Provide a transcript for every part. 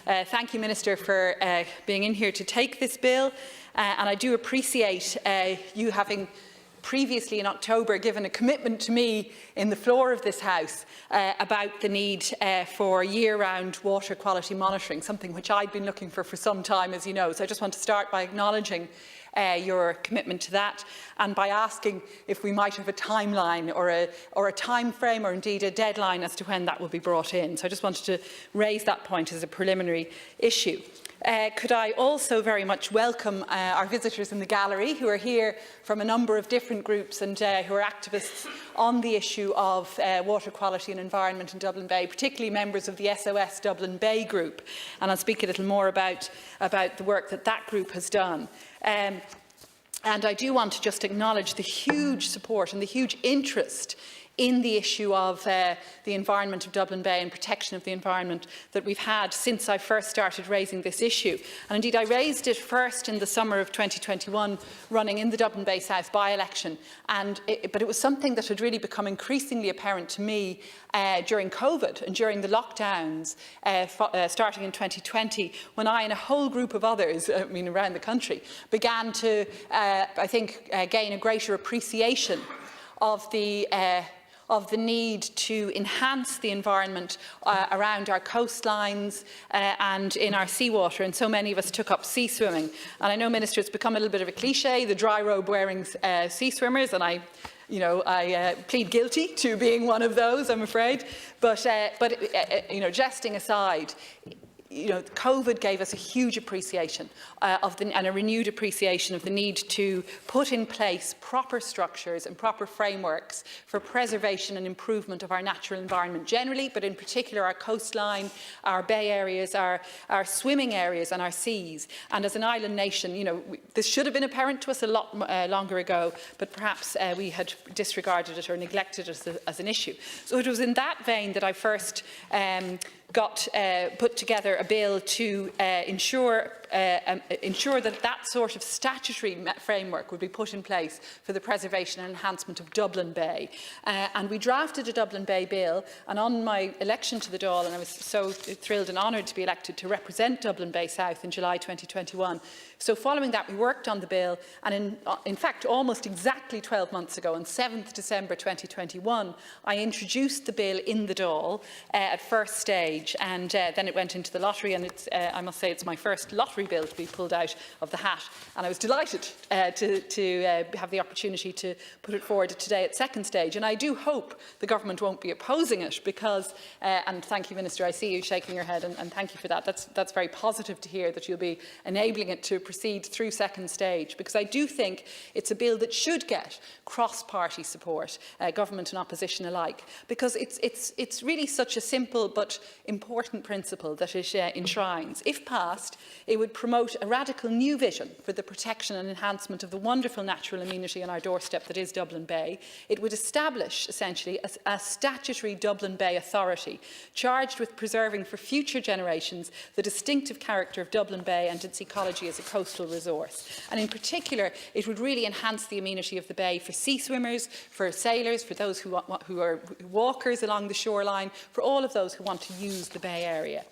Thank you, Minister, for being in here to take this bill. And I do appreciate you having previously in October given a commitment to me in the floor of this House about the need for year-round water quality monitoring, something which I've been looking for some time, as you know. So I just want to start by acknowledging your commitment to that, and by asking if we might have a timeline or a time frame, or indeed a deadline as to when that will be brought in. So I just wanted to raise that point as a preliminary issue. Could I also very much welcome our visitors in the gallery, who are here from a number of different groups and who are activists on the issue of water quality and environment in Dublin Bay, particularly members of the SOS Dublin Bay group. And I'll speak a little more about the work that group has done. And I do want to just acknowledge the huge support and the huge interest in the issue of the environment of Dublin Bay and protection of the environment that we've had since I first started raising this issue. And indeed, I raised it first in the summer of 2021, running in the Dublin Bay South by-election. But it was something that had really become increasingly apparent to me during COVID and during the lockdowns starting in 2020, when I and a whole group of others, around the country, began to, I think, gain a greater appreciation of the need to enhance the environment around our coastlines and in our seawater, and so many of us took up sea swimming. And I know, Minister, it's become a little bit of a cliche, the dry robe wearing sea swimmers, and I plead guilty to being one of those, I'm afraid. But jesting aside, COVID gave us a huge appreciation and a renewed appreciation of the need to put in place proper structures and proper frameworks for preservation and improvement of our natural environment generally, but in particular our coastline, our bay areas, our swimming areas and our seas. And as an island nation, this should have been apparent to us a lot longer ago, but perhaps we had disregarded it or neglected it as an issue. So it was in that vein that I first put together a bill to ensure that sort of statutory framework would be put in place for the preservation and enhancement of Dublin Bay. And we drafted a Dublin Bay bill, and on my election to the Dáil, and I was so thrilled and honoured to be elected to represent Dublin Bay South in July 2021. So following that, we worked on the bill, and in fact, almost exactly 12 months ago, on 7th December 2021, I introduced the bill in the Dáil at first stage, and then it went into the lottery, and I must say it's my first lottery bill to be pulled out of the hat, and I was delighted to have the opportunity to put it forward today at second stage. And I do hope the government won't be opposing it, because, and thank you, Minister, I see you shaking your head, and thank you for that. That's very positive to hear, that you'll be enabling it to proceed through second stage, because I do think it's a bill that should get cross-party support, government and opposition alike, because it's really such a simple but important principle that it enshrines. If passed, it would promote a radical new vision for the protection and enhancement of the wonderful natural amenity on our doorstep that is Dublin Bay. It would establish, essentially, a statutory Dublin Bay authority charged with preserving for future generations the distinctive character of Dublin Bay and its ecology as a coastal resource. And in particular, it would really enhance the amenity of the bay for sea swimmers, for sailors, for those who are walkers along the shoreline, for all of those who want to use the bay area.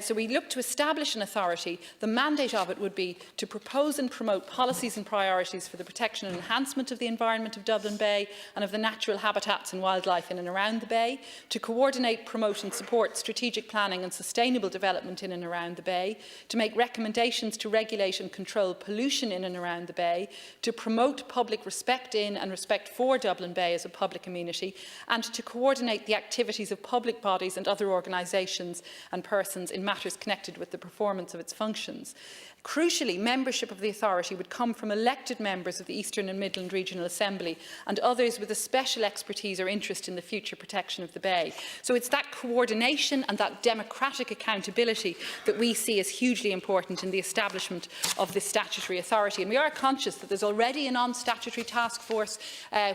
So we look to establish an authority. The mandate of it would be to propose and promote policies and priorities for the protection and enhancement of the environment of Dublin Bay and of the natural habitats and wildlife in and around the bay, to coordinate, promote and support strategic planning and sustainable development in and around the bay, to make recommendations to regulate and control pollution in and around the bay, to promote public respect in and respect for Dublin Bay as a public amenity, and to coordinate the activities of public bodies and other organisations and persons in matters connected with the performance of its functions. Crucially, membership of the authority would come from elected members of the Eastern and Midland Regional Assembly and others with a special expertise or interest in the future protection of the Bay. So it's that coordination and that democratic accountability that we see as hugely important in the establishment of this statutory authority. And we are conscious that there's already a non-statutory task force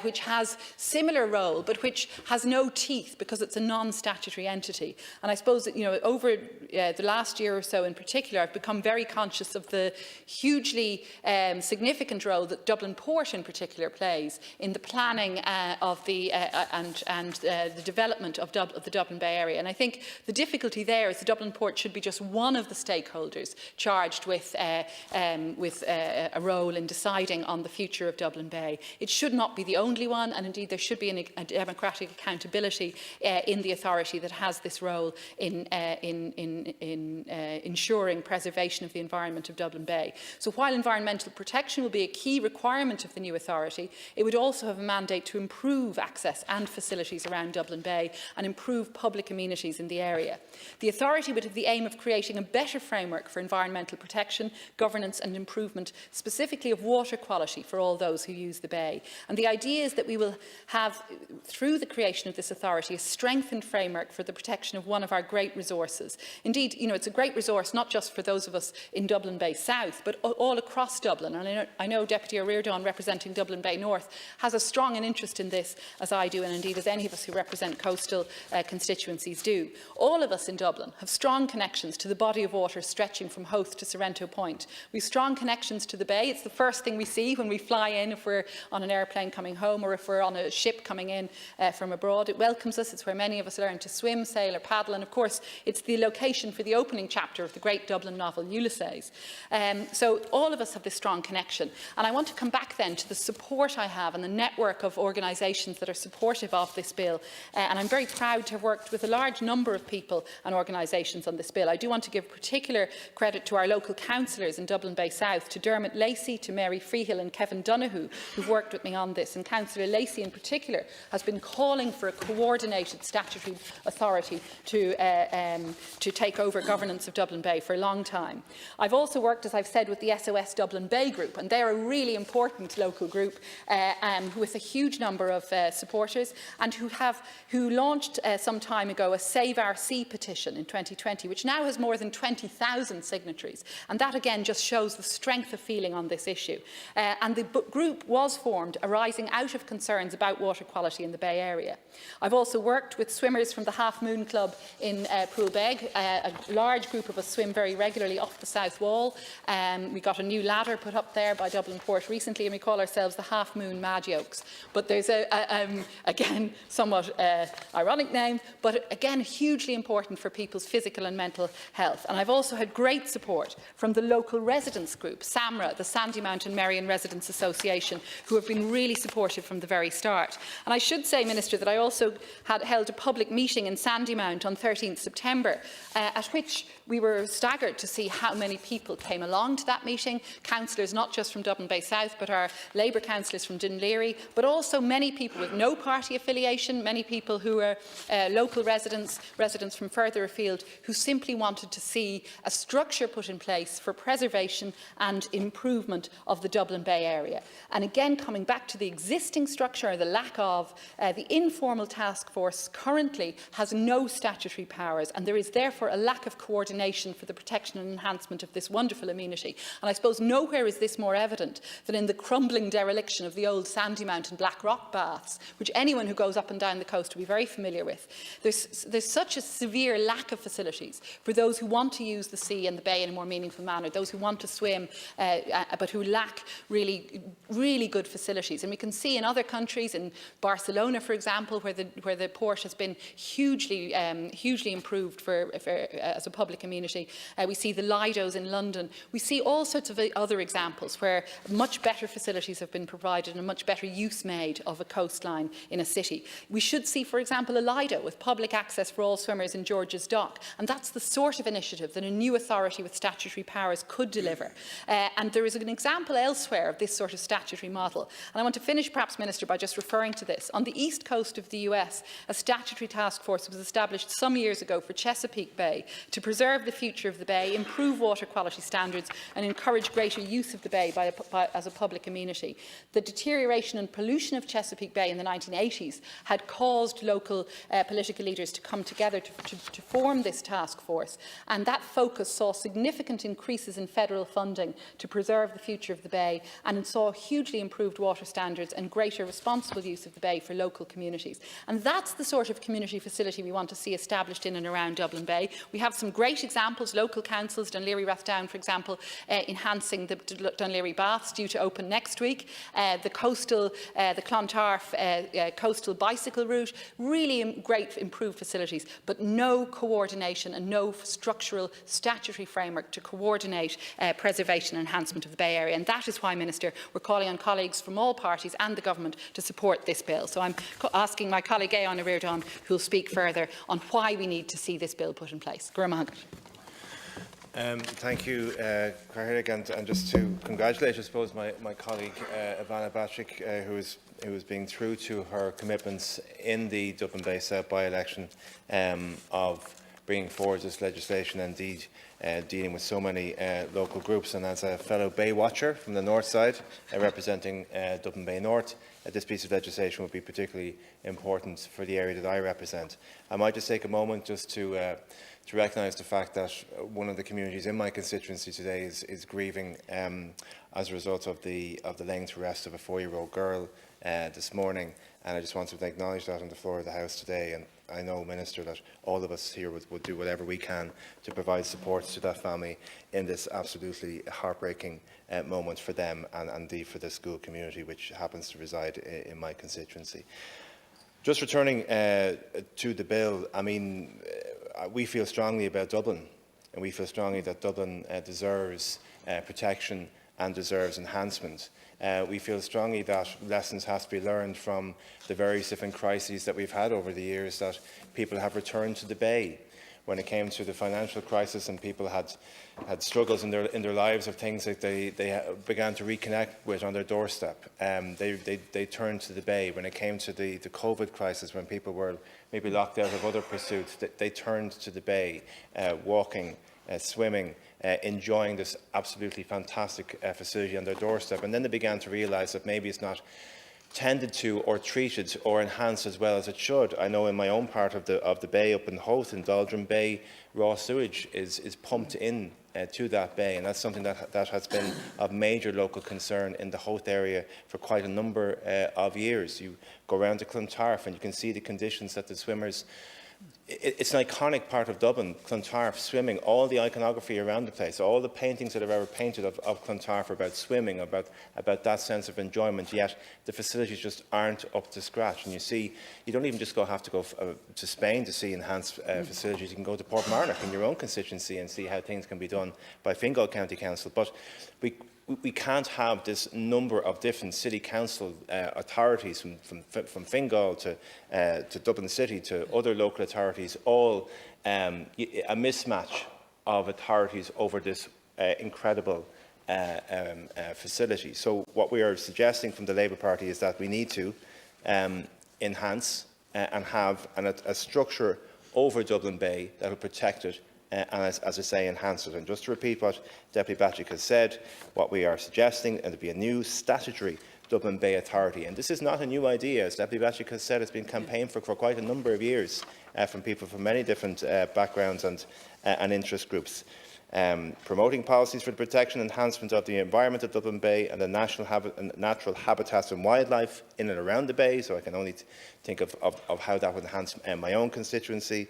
which has similar role, but which has no teeth because it's a non-statutory entity. And I suppose that, over the last year or so in particular, I've become very conscious of the hugely significant role that Dublin Port in particular plays in the planning of the development of the Dublin Bay Area. And I think the difficulty there is the Dublin Port should be just one of the stakeholders charged with a role in deciding on the future of Dublin Bay. It should not be the only one, and indeed there should be a democratic accountability in the authority that has this role in ensuring preservation of the environment of Dublin Bay. So while environmental protection will be a key requirement of the new authority, it would also have a mandate to improve access and facilities around Dublin Bay and improve public amenities in the area. The authority would have the aim of creating a better framework for environmental protection, governance and improvement, specifically of water quality for all those who use the bay. And the idea is that we will have, through the creation of this authority, a strengthened framework for the protection of one of our great resources. Indeed, it's a great resource not just for those of us in Dublin Bay South, but all across Dublin. And I know Deputy O'Riordan, representing Dublin Bay North, has as strong an interest in this as I do, and indeed as any of us who represent coastal constituencies do. All of us in Dublin have strong connections to the body of water stretching from Howth to Sorrento Point. We have strong connections to the bay. It's the first thing we see when we fly in, if we're on an airplane coming home or if we're on a ship coming in from abroad. It welcomes us. It's where many of us learn to swim, sail or paddle, and of course it's the location for the opening chapter of the great Dublin novel Ulysses. So all of us have this strong connection, and I want to come back then to the support I have and the network of organisations that are supportive of this bill, and I'm very proud to have worked with a large number of people and organisations on this bill. I do want to give particular credit to our local councillors in Dublin Bay South, to Dermot Lacey, to Mary Freehill and Kevin Donoghue, who've worked with me on this, and Councillor Lacey in particular has been calling for a coordinated statutory authority to take over governance of Dublin Bay for a long time. I've also worked, as I've said, with the SOS Dublin Bay group, and they're a really important local group with a huge number of supporters, and who launched some time ago a Save Our Sea petition in 2020, which now has more than 20,000 signatories, and that again just shows the strength of feeling on this issue. And the group was formed arising out of concerns about water quality in the Bay Area. I've also worked with swimmers from the Half Moon Club in Poolbeg. A large group of us swim very regularly off the south wall. We got a new ladder put up there by Dublin Port recently, and we call ourselves the Half Moon Mad Yokes. But there's again, somewhat ironic name, but again, hugely important for people's physical and mental health. And I've also had great support from the local residents group, SAMRA, the Sandymount and Merrion Residents Association, who have been really supportive from the very start. And I should say, Minister, that I also had held a public meeting in Sandymount on 13th September, at which we were staggered to see how many people came along to that meeting. Councillors not just from Dublin Bay South, but our Labour councillors from Dunleary, but also many people with no party affiliation, many people who are local residents from further afield, who simply wanted to see a structure put in place for preservation and improvement of the Dublin Bay Area. And again, coming back to the existing structure, or the lack of, the informal task force currently has no statutory powers, and there is therefore a lack of coordination for the protection and enhancement of this wonderful amenity. And I suppose nowhere is this more evident than in the crumbling dereliction of the old Sandymount and Black Rock baths, which anyone who goes up and down the coast will be very familiar with. There's such a severe lack of facilities for those who want to use the sea and the bay in a more meaningful manner, those who want to swim but who lack really good facilities. And we can see in other countries, in Barcelona, for example, where the port has been hugely improved as a public amenity. We see the Lidos in London. We see all sorts of other examples where much better facilities have been provided and much better use made of a coastline in a city. We should see, for example, a Lido with public access for all swimmers in George's Dock, and that's the sort of initiative that a new authority with statutory powers could deliver. And there is an example elsewhere of this sort of statutory model. And I want to finish, perhaps, Minister, by just referring to this. On the east coast of the US, a statutory task force was established some years ago for Chesapeake Bay to preserve the future of the bay, improve water quality standards and encourage greater use of the bay as a public amenity. The deterioration and pollution of Chesapeake Bay in the 1980s had caused local political leaders to come together to form this task force, and that focus saw significant increases in federal funding to preserve the future of the bay, and it saw hugely improved water standards and greater responsible use of the bay for local communities. And that's the sort of community facility we want to see established in and around Dublin Bay. We have some great great examples, local councils, Dún Laoghaire-Rathdown, for example, enhancing the Dún Laoghaire baths, due to open next week. The Clontarf coastal bicycle route, really great improved facilities, but no coordination and no structural statutory framework to coordinate preservation and enhancement of the Bay Area. And that is why, Minister, we're calling on colleagues from all parties and the Government to support this bill. So I'm asking my colleague Aodhán Riordan, who will speak further on why we need to see this bill put in place. Thank you, Carrick, and just to congratulate, I suppose, my colleague Ivana Batrick, who is being true to her commitments in the Dublin Bay South by-election of bringing forward this legislation, and indeed dealing with so many local groups. And as a fellow Bay watcher from the north side, representing Dublin Bay North, this piece of legislation will be particularly important for the area that I represent. I might just take a moment just to recognise the fact that one of the communities in my constituency today is grieving as a result of the laying to rest of a 4-year-old girl this morning, and I just wanted to acknowledge that on the floor of the House today. And I know, Minister, that all of us here would do whatever we can to provide support to that family in this absolutely heartbreaking moment for them, and indeed for the school community which happens to reside in my constituency. Just returning to the bill, I mean, we feel strongly about Dublin, and we feel strongly that Dublin deserves protection and deserves enhancement. We feel strongly that lessons have to be learned from the various different crises that we've had over the years, that people have returned to the Bay. When it came to the financial crisis and people had struggles in their lives of things that they began to reconnect with on their doorstep, they turned to the Bay. When it came to the COVID crisis, when people were maybe locked out of other pursuits, they turned to the Bay, walking, swimming, enjoying this absolutely fantastic facility on their doorstep. And then they began to realise that maybe it's not tended to or treated or enhanced as well as it should. I know in my own part of the bay up in Howth, in Doldrum Bay, raw sewage is pumped in to that bay, and that's something that has been of major local concern in the Howth area for quite a number of years. You go around to Clontarf and you can see the conditions that the swimmers. It's an iconic part of Dublin, Clontarf, swimming, all the iconography around the place, all the paintings that have ever painted of Clontarf are about swimming, about that sense of enjoyment, yet the facilities just aren't up to scratch. And you see, you don't even just have to go to Spain to see enhanced facilities. You can go to Portmarnock in your own constituency and see how things can be done by Fingal County Council. But we can't have this number of different city council authorities from Fingal to Dublin City to other local authorities, all a mismatch of authorities over this incredible facility. So what we are suggesting from the Labour Party is that we need to enhance and have a structure over Dublin Bay that will protect it and, as I say, enhance it. And just to repeat what Deputy Batrick has said, what we are suggesting is to be a new statutory Dublin Bay Authority. And this is not a new idea. As Deputy Batrick has said, it's been campaigned for quite a number of years from people from many different backgrounds and interest groups. Promoting policies for the protection and enhancement of the environment of Dublin Bay and the natural habitats and wildlife in and around the Bay, so I can only think of how that would enhance my own constituency.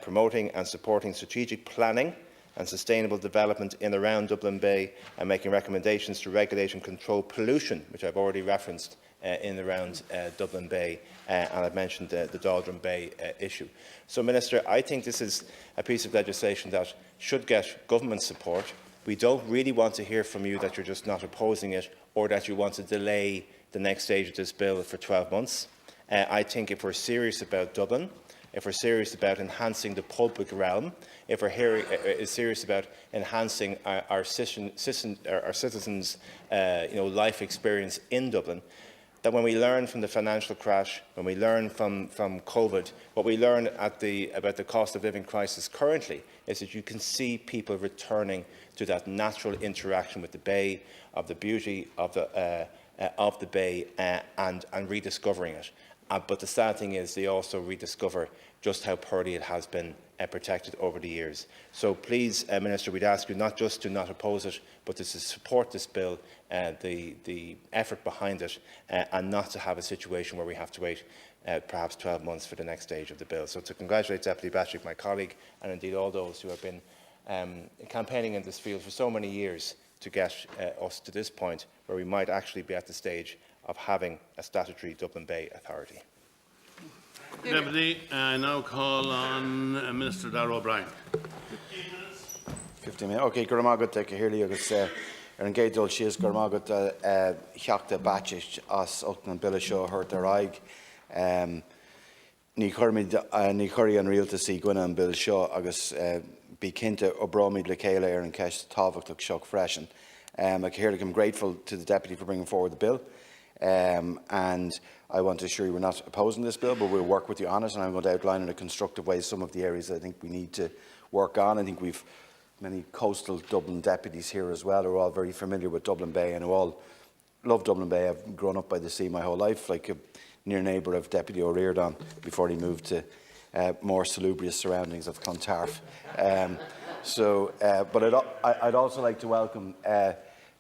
Promoting and supporting strategic planning and sustainable development in and around Dublin Bay, and making recommendations to regulate and control pollution, which I've already referenced in and around Dublin Bay, and I've mentioned the Doldrum Bay issue. So, Minister, I think this is a piece of legislation that should get government support. We don't really want to hear from you that you're just not opposing it, or that you want to delay the next stage of this bill for 12 months. I think if we're serious about Dublin, if we're serious about enhancing the public realm, if we're serious about enhancing our citizens' life experience in Dublin, that when we learn from the financial crash, when we learn from COVID, what we learn about the cost of living crisis currently is that you can see people returning to that natural interaction with the Bay, of the beauty of the Bay, and rediscovering it. But the sad thing is they also rediscover just how poorly it has been protected over the years. So please, Minister, we'd ask you not just to not oppose it, but to support this bill, the effort behind it, and not to have a situation where we have to wait perhaps 12 months for the next stage of the bill. So to congratulate Deputy Batrick, my colleague, and indeed all those who have been campaigning in this field for so many years to get us to this point where we might actually be at the stage of having a statutory Dublin Bay authority. Deputy, I now call on Minister Darragh O'Brien. 15 minutes. Okay, Gurmagat Hirli agus engaged old she is Gurmagat Hjakta Batchich as Utnan Billishaw hurt their eye. Ní chuirí an rialtasí Gwynna an Bill Shaw agus bí cinnte ó bromid le céile an ceist tábhachtach seach freisin. I'm grateful to the Deputy for bringing forward the bill, and I want to assure you we're not opposing this bill, but we'll work with you on it, and I'm going to outline in a constructive way some of the areas that I think we need to work on. I think we've many coastal Dublin deputies here as well who are all very familiar with Dublin Bay and who all love Dublin Bay. I've grown up by the sea my whole life, like a near neighbour of Deputy O'Riordan before he moved to more salubrious surroundings of Clontarf. But I'd also like to welcome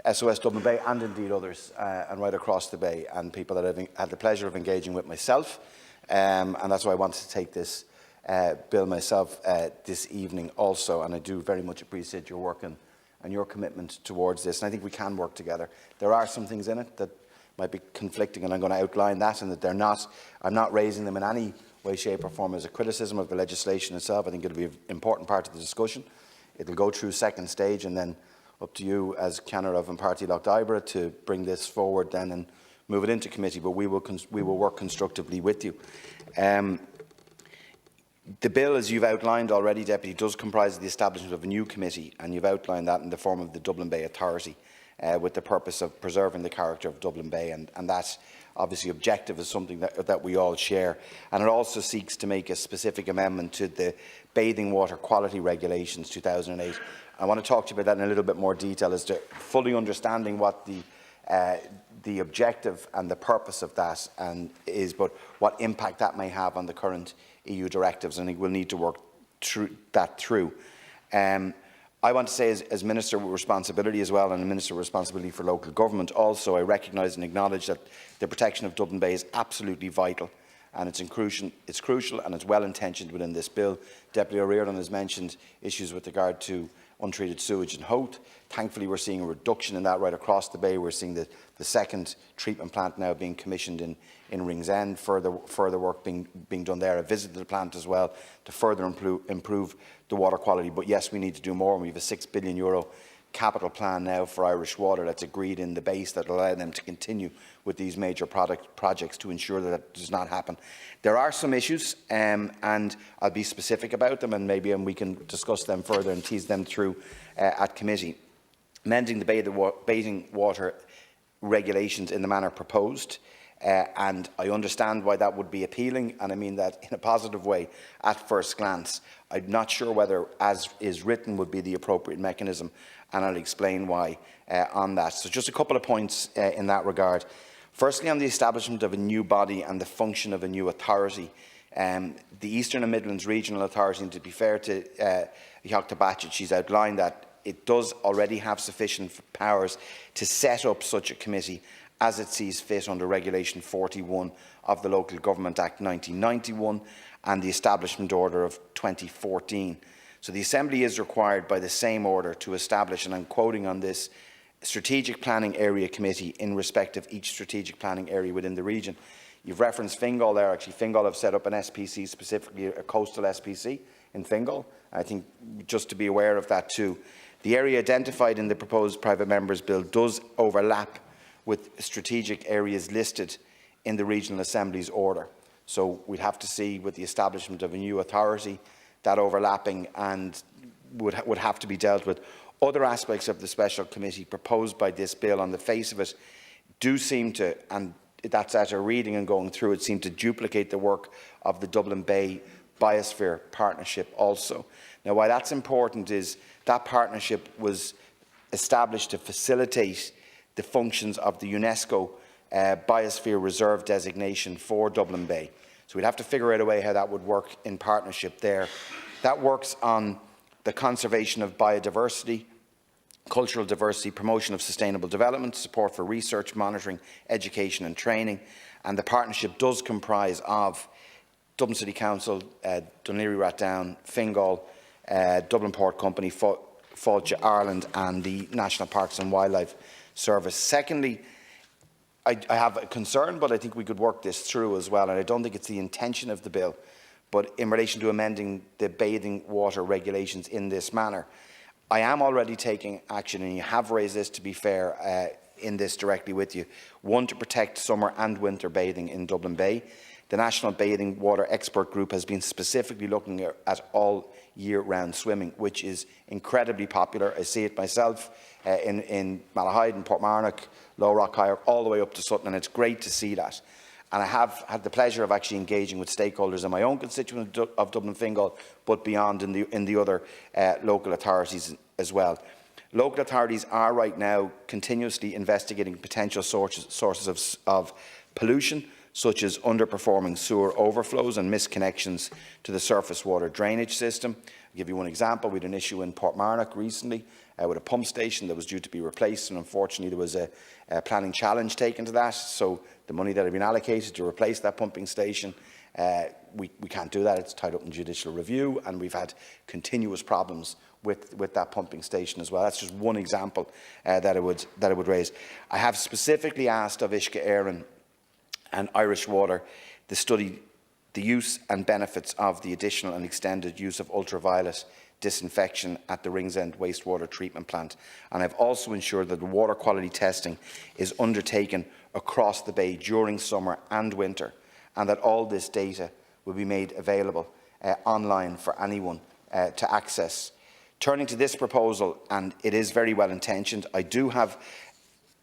SOS Dublin Bay and indeed others and right across the Bay, and people that I've had the pleasure of engaging with myself, and that's why I wanted to take this bill myself this evening also, and I do very much appreciate your work and your commitment towards this, and I think we can work together. There are some things in it that might be conflicting, and I'm going to outline that, and that I'm not raising them in any way, shape or form as a criticism of the legislation itself. I think it will be an important part of the discussion. It will go through second stage, and then up to you as Ceannaire of an Party Loch Ibra to bring this forward then and move it into committee, but we will work constructively with you. The bill, as you've outlined already, Deputy, does comprise the establishment of a new committee, and you've outlined that in the form of the Dublin Bay Authority, with the purpose of preserving the character of Dublin Bay, and that obviously objective is something that we all share. And it also seeks to make a specific amendment to the Bathing Water Quality Regulations 2008. I want to talk to you about that in a little bit more detail as to fully understanding what the objective and the purpose of that is, but what impact that may have on the current EU directives. I think we'll need to work that through. I want to say, as Minister with responsibility as well, and a Minister with responsibility for local government also, I recognise and acknowledge that the protection of Dublin Bay is absolutely vital, and it's crucial and it's well intentioned within this bill. Deputy O'Riordan has mentioned issues with regard to untreated sewage and Howth. Thankfully, we're seeing a reduction in that right across the Bay. We're seeing the second treatment plant now being commissioned in Ringsend, further work being done there. I visited the plant as well to further improve the water quality. But yes, we need to do more. We have a €6 billion capital plan now for Irish Water that's agreed in the base that will allow them to continue with these major projects to ensure that that does not happen. There are some issues, and I'll be specific about them, and maybe we can discuss them further and tease them through at committee. Amending the bathing water regulations in the manner proposed, and I understand why that would be appealing, and I mean that in a positive way at first glance. I'm not sure whether as is written would be the appropriate mechanism, and I'll explain why on that. So just a couple of points in that regard. Firstly, on the establishment of a new body and the function of a new authority. The Eastern and Midlands Regional Authority, and to be fair to Hjakta Batchich, she's outlined that it does already have sufficient powers to set up such a committee as it sees fit under Regulation 41 of the Local Government Act 1991 and the Establishment Order of 2014. So the Assembly is required by the same order to establish, and I'm quoting on this, Strategic Planning Area Committee in respect of each strategic planning area within the region. You've referenced Fingal there. Actually, Fingal have set up an SPC, specifically a coastal SPC in Fingal. I think just to be aware of that too. The area identified in the proposed private members' bill does overlap with strategic areas listed in the Regional Assembly's order. So we'd have to see, with the establishment of a new authority, that overlapping and would have to be dealt with. Other aspects of the special committee proposed by this bill, on the face of it, do seem to, and that's at a reading and going through it, seem to duplicate the work of the Dublin Bay Biosphere Partnership also. Now, why that's important is that partnership was established to facilitate the functions of the UNESCO Biosphere Reserve designation for Dublin Bay. So we'd have to figure out a way how that would work in partnership there. That works on the conservation of biodiversity, cultural diversity, promotion of sustainable development, support for research, monitoring, education and training. And the partnership does comprise of Dublin City Council, Dunleary Rathdown, Fingal, Dublin Port Company, Fáilte Ireland and the National Parks and Wildlife Service. Secondly, I have a concern, but I think we could work this through as well, and I don't think it's the intention of the bill, but in relation to amending the bathing water regulations in this manner. I am already taking action, and you have raised this, to be fair, in this directly with you. One, to protect summer and winter bathing in Dublin Bay. The National Bathing Water Expert Group has been specifically looking at all year-round swimming, which is incredibly popular. I see it myself in Malahide and Portmarnock, Low Rock Higher, all the way up to Sutton, and it's great to see that. And I have had the pleasure of actually engaging with stakeholders in my own constituency of Dublin Fingal, but beyond in the other local authorities as well. Local authorities are right now continuously investigating potential sources of pollution, such as underperforming sewer overflows and misconnections to the surface water drainage system. I'll give you one example. We had an issue in Portmarnock recently with a pump station that was due to be replaced, and unfortunately there was a planning challenge taken to that. So the money that had been allocated to replace that pumping station, we can't do that. It's tied up in judicial review, and we've had continuous problems with that pumping station as well. That's just one example that I would raise. I have specifically asked of Uisce Éireann and Irish Water to study the use and benefits of the additional and extended use of ultraviolet disinfection at the Ringsend wastewater treatment plant. And I've also ensured that the water quality testing is undertaken across the Bay during summer and winter, and that all this data will be made available online for anyone to access. Turning to this proposal, and it is very well intentioned, I do have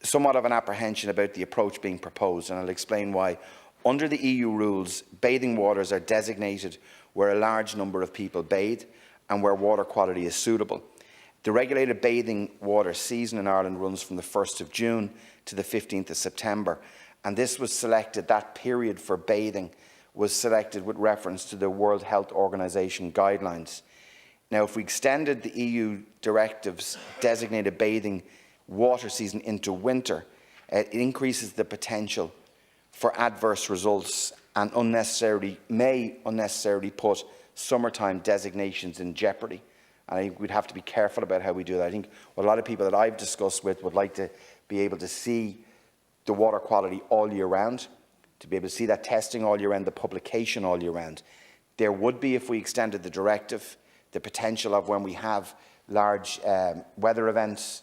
somewhat of an apprehension about the approach being proposed, and I'll explain why. Under the EU rules, bathing waters are designated where a large number of people bathe and where water quality is suitable. The regulated bathing water season in Ireland runs from the 1st of June to the 15th of September, and this was selected, that period for bathing was selected with reference to the World Health Organization guidelines. Now, if we extended the EU directive's designated bathing water season into winter, it increases the potential for adverse results and may unnecessarily put summertime designations in jeopardy. And I think we'd have to be careful about how we do that. I think what a lot of people that I've discussed with would like to be able to see the water quality all year round, to be able to see that testing all year round, the publication all year round. There would be, if we extended the directive, the potential of when we have large weather events,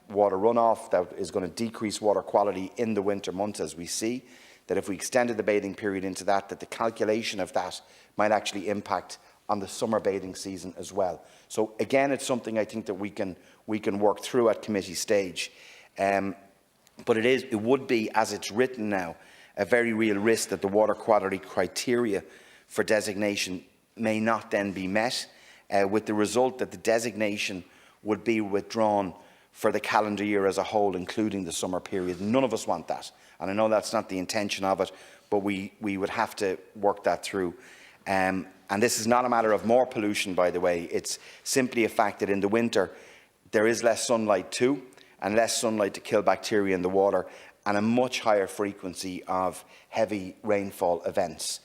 water runoff that is going to decrease water quality in the winter months, as we see, that if we extended the bathing period into that the calculation of that might actually impact on the summer bathing season as well. So again, it's something I think that we can work through at committee stage. But it would be, as it's written now, a very real risk that the water quality criteria for designation may not then be met, with the result that the designation would be withdrawn for the calendar year as a whole, including the summer period. None of us want that, and I know that's not the intention of it, but we would have to work that through. And this is not a matter of more pollution, by the way. It's simply a fact that in the winter there is less sunlight too, and less sunlight to kill bacteria in the water, and a much higher frequency of heavy rainfall events.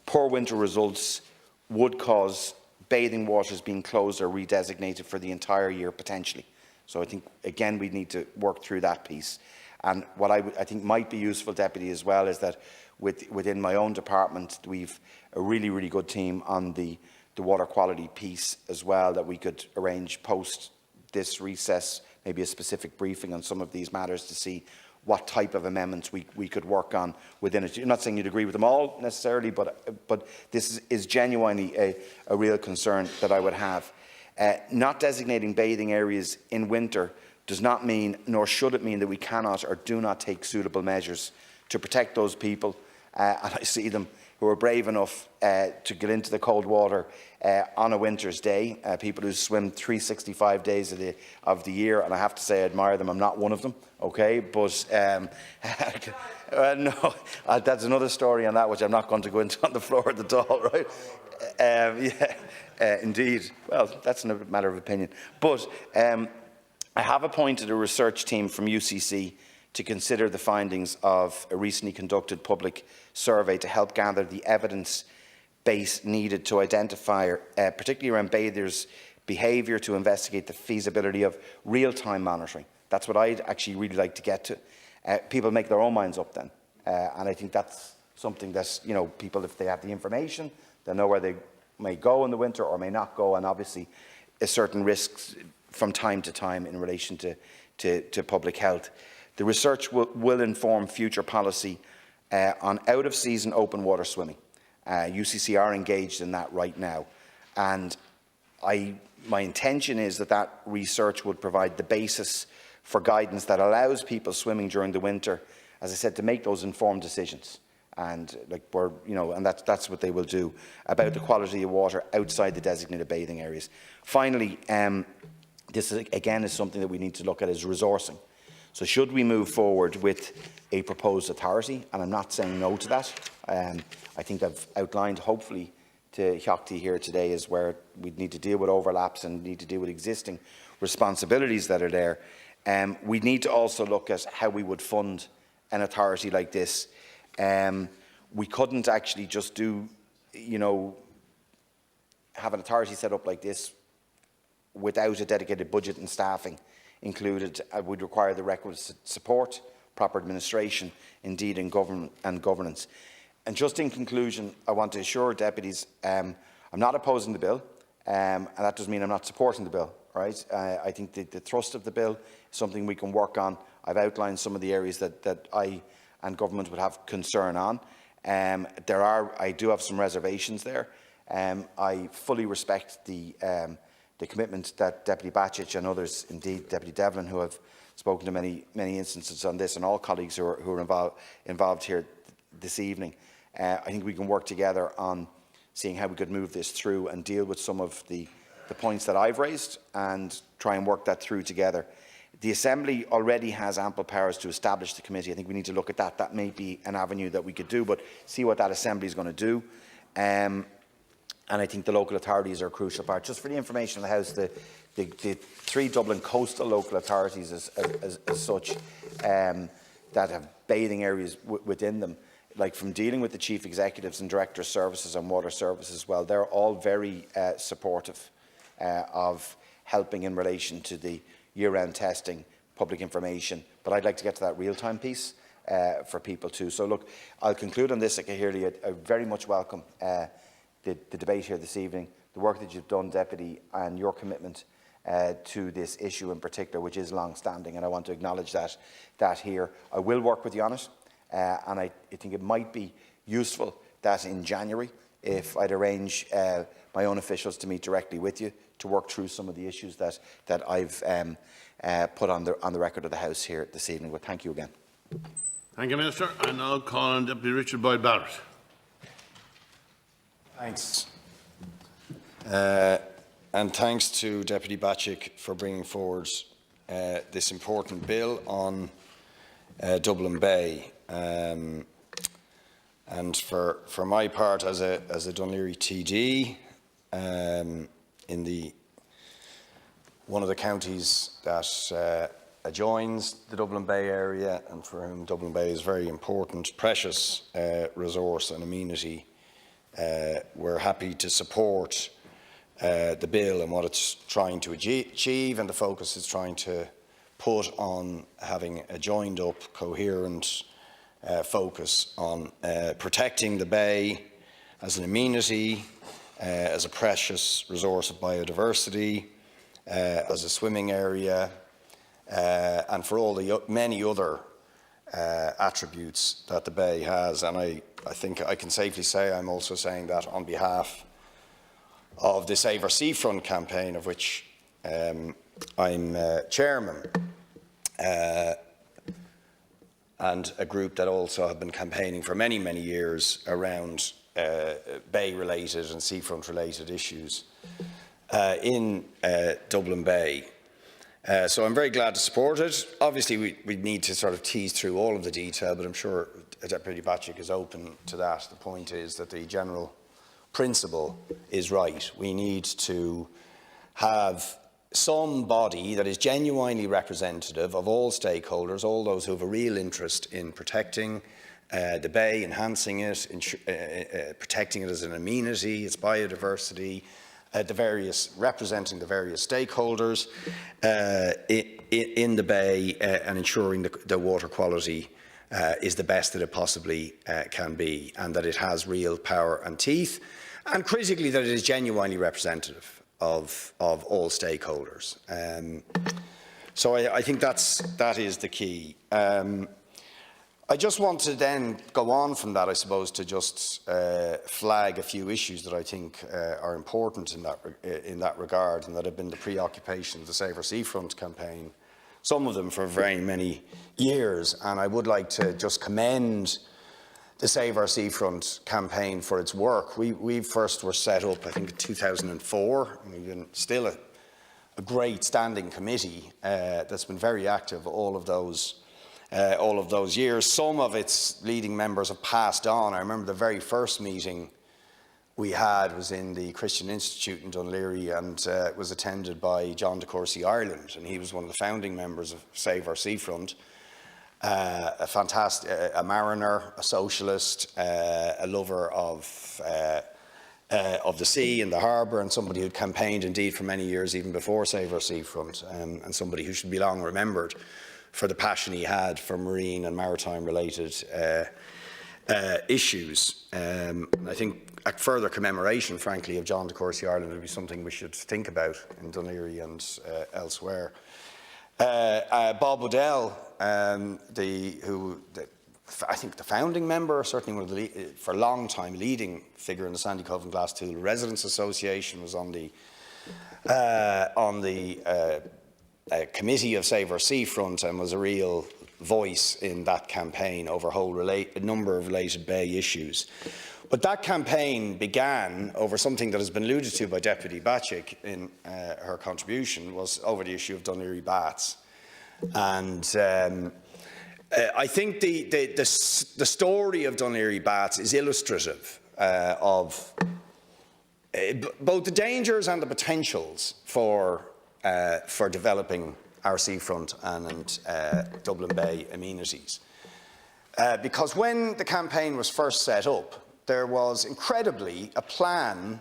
Poor winter results would cause bathing waters being closed or redesignated for the entire year potentially. So I think, again, we need to work through that piece. And what I think might be useful, Deputy, as well, is that within my own department, we've a really, really good team on the water quality piece as well, that we could arrange post this recess, maybe a specific briefing on some of these matters to see what type of amendments we could work on within it. You're not saying you'd agree with them all necessarily, but this is genuinely a real concern that I would have. Not designating bathing areas in winter does not mean, nor should it mean, that we cannot or do not take suitable measures to protect those people, and I see them, who are brave enough to get into the cold water on a winter's day, people who swim 365 days of the year, and I have to say I admire them. I'm not one of them, okay? But no, that's another story on that, which I'm not going to go into on the floor at all, right? Indeed. Well, that's a matter of opinion. But I have appointed a research team from UCC to consider the findings of a recently conducted public survey to help gather the evidence base needed to identify, particularly around bathers' behaviour, to investigate the feasibility of real-time monitoring. That's what I'd actually really like to get to. People make their own minds up then, and I think that's something that, you know, people, if they have the information, they'll know where they may go in the winter or may not go, and obviously certain risks from time to time in relation to public health. The research will inform future policy on out-of-season open water swimming. UCC are engaged in that right now, and my intention is that that research would provide the basis for guidance that allows people swimming during the winter, as I said, to make those informed decisions. And and that's what they will do about the quality of water outside the designated bathing areas. Finally, this again is something that we need to look at, is resourcing. So should we move forward with a proposed authority, and I'm not saying no to that, I think I've outlined, hopefully, to Hiochtaí here today, is where we need to deal with overlaps and need to deal with existing responsibilities that are there. We need to also look at how we would fund an authority like this. We couldn't actually just do, have an authority set up like this without a dedicated budget and staffing included. Would require the requisite support, proper administration, indeed in government and governance. And just in conclusion, I want to assure deputies, I'm not opposing the bill, and that doesn't mean I'm not supporting the bill. Right? I think the thrust of the bill is something we can work on. I've outlined some of the areas that I and government would have concern on. I do have some reservations there. I fully respect the commitment that Deputy Batchich and others, indeed Deputy Devlin, who have spoken to many instances on this, and all colleagues who are involved here this evening. I think we can work together on seeing how we could move this through and deal with some of the points that I've raised and try and work that through together. The Assembly already has ample powers to establish the committee. I think we need to look at that. That may be an avenue that we could do, but see what that Assembly is going to do. And I think the local authorities are a crucial part. Just for the information of the House, the 3 Dublin coastal local authorities as such that have bathing areas within them, like from dealing with the chief executives and director of services and water services as well, they're all very supportive of helping in relation to the year-round testing, public information. But I'd like to get to that real-time piece for people too. So look, I'll conclude on this. I very much welcome the debate here this evening, the work that you've done, Deputy, and your commitment to this issue in particular, which is long-standing, and I want to acknowledge that here. I will work with you on it, and I think it might be useful that in January, if I'd arrange my own officials to meet directly with you to work through some of the issues that I've put on the record of the House here this evening. But thank you again. Thank you, Minister. I now call on Deputy Richard Boyd Barrett. Thanks. And thanks to Deputy Batchik for bringing forward this important bill on Dublin Bay. And for my part, as a Dunleary TD, in one of the counties that adjoins the Dublin Bay area, and for whom Dublin Bay is very important, precious resource and amenity, we're happy to support the bill and what it's trying to achieve, and the focus it's trying to put on having a joined up, coherent focus on protecting the bay as an amenity, as a precious resource of biodiversity, as a swimming area, and for all the many other attributes that the bay has. And I think I can safely say I'm also saying that on behalf of the Save Our Seafront campaign, of which I'm chairman, and a group that also have been campaigning for many, many years around bay-related and seafront-related issues in Dublin Bay. So I'm very glad to support it. Obviously, we need to sort of tease through all of the detail, but I'm sure Deputy Batchik is open to that. The point is that the general principle is right. We need to have some body that is genuinely representative of all stakeholders, all those who have a real interest in protecting the bay, enhancing it, protecting it as an amenity, its biodiversity, representing the various stakeholders in the bay, and ensuring the water quality is the best that it possibly can be, and that it has real power and teeth, and critically that it is genuinely representative of all stakeholders. So I think that is the key. I just want to then go on from that, I suppose, to just flag a few issues that I think are important in that regard, and that have been the preoccupation of the Save Our Seafront campaign, some of them for very many years. And I would like to just commend the Save Our Seafront campaign for its work. We first were set up, I think, in 2004, and we've been still a great standing committee that's been very active all of those years. Some of its leading members have passed on. I remember the very first meeting we had was in the Christian Institute in Dún Laoghaire, and it was attended by John de Courcy Ireland, and he was one of the founding members of Save Our Seafront. A fantastic, a mariner, a socialist, a lover of the sea and the harbour, and somebody who'd campaigned indeed for many years even before Save Our Seafront, and somebody who should be long remembered for the passion he had for marine and maritime related issues. I think a further commemoration, frankly, of John de Courcy Ireland would be something we should think about in Dún Laoghaire and elsewhere. Bob O'Dell, I think the founding member, certainly one of the for a long time leading figure in the Sandycove and Glasstool Residents Association, was on the committee of Save Our Seafront, and was a real voice in that campaign over a number of related bay issues. But that campaign began over something that has been alluded to by Deputy Batchik in her contribution, was over the issue of Dún Laoghaire Baths. And I think the story of Dún Laoghaire Baths is illustrative of both the dangers and the potentials for developing our seafront and Dublin Bay amenities. Because when the campaign was first set up, there was incredibly a plan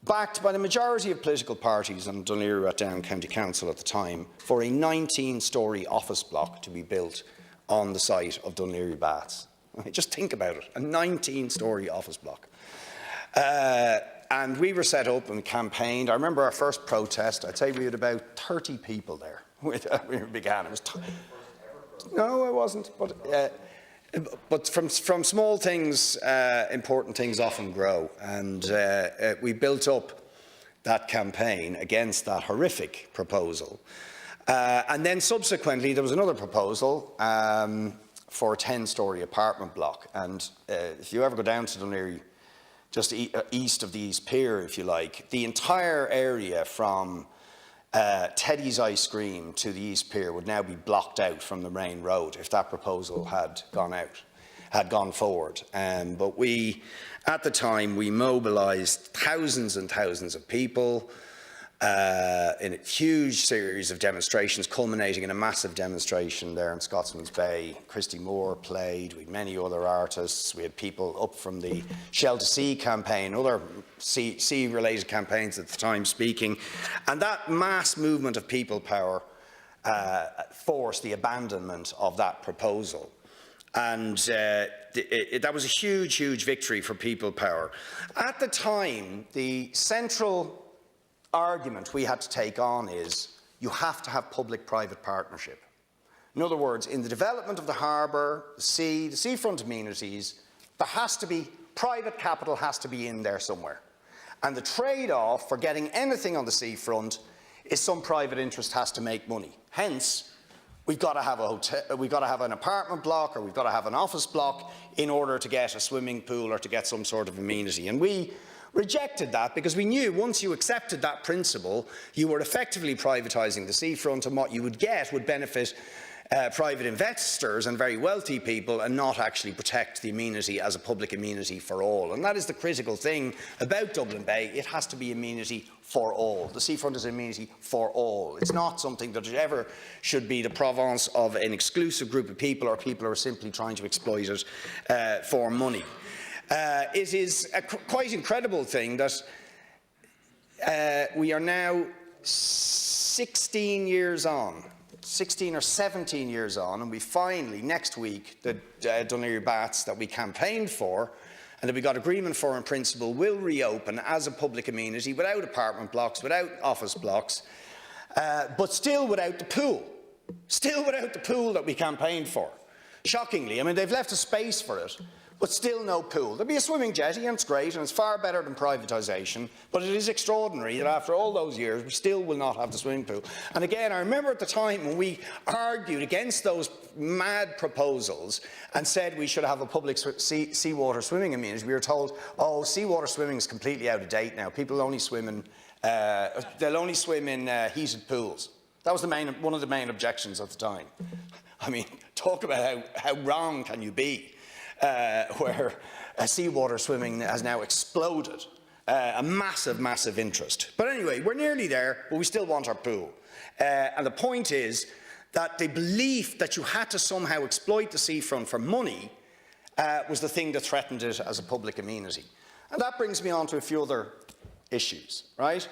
backed by the majority of political parties in Dún Laoghaire at Down County Council at the time for a 19-storey office block to be built on the site of Dún Laoghaire Baths. Just think about it, a 19-storey office block. And we were set up and campaigned. I remember our first protest, I'd say we had about 30 people there when we began. It was no, I wasn't. But from small things, important things often grow. And we built up that campaign against that horrific proposal. And then subsequently, there was another proposal for a 10-storey apartment block. And if you ever go down to Dún Laoghaire, just east of the East Pier, if you like, the entire area from Teddy's Ice Cream to the East Pier would now be blocked out from the main road if that proposal had gone forward. But we, at the time, we mobilised thousands and thousands of people in a huge series of demonstrations, culminating in a massive demonstration there in Scotsman's Bay. Christy Moore played, we had many other artists, we had people up from the Shell to Sea campaign, other sea-related campaigns at the time speaking, and that mass movement of people power forced the abandonment of that proposal. And that was a huge, huge victory for people power. At the time, the central argument we had to take on is you have to have public-private partnership. In other words, in the development of the harbour, the sea, the seafront amenities, there has to be, private capital has to be in there somewhere. And the trade-off for getting anything on the seafront is some private interest has to make money. Hence, we've got to have a hotel, we've got to have an apartment block, or we've got to have an office block in order to get a swimming pool or to get some sort of amenity. And we rejected that because we knew once you accepted that principle, you were effectively privatising the seafront, and what you would get would benefit private investors and very wealthy people and not actually protect the amenity as a public amenity for all. And that is the critical thing about Dublin Bay. It has to be amenity for all. The seafront is an amenity for all. It's not something that ever should be the province of an exclusive group of people or people who are simply trying to exploit it for money. It is a quite incredible thing that we are now 16 years on, 16 or 17 years on, and we finally, next week, the Dún Laoghaire Baths that we campaigned for and that we got agreement for in principle will reopen as a public amenity without apartment blocks, without office blocks, but still without the pool. Still without the pool that we campaigned for. Shockingly, I mean, they've left a space for it, but still no pool. There'll be a swimming jetty, and it's great, and it's far better than privatisation, but it is extraordinary that after all those years, we still will not have the swimming pool. And again, I remember at the time when we argued against those mad proposals and said we should have a public seawater swimming amenity, we were told, oh, seawater swimming is completely out of date now. People only swim in, they'll only swim in heated pools. That was one of the main objections at the time. I mean, talk about how wrong can you be, where seawater swimming has now exploded. A massive, massive interest. But anyway, we're nearly there, but we still want our pool. And the point is that the belief that you had to somehow exploit the seafront for money was the thing that threatened it as a public amenity. And that brings me on to a few other issues, right?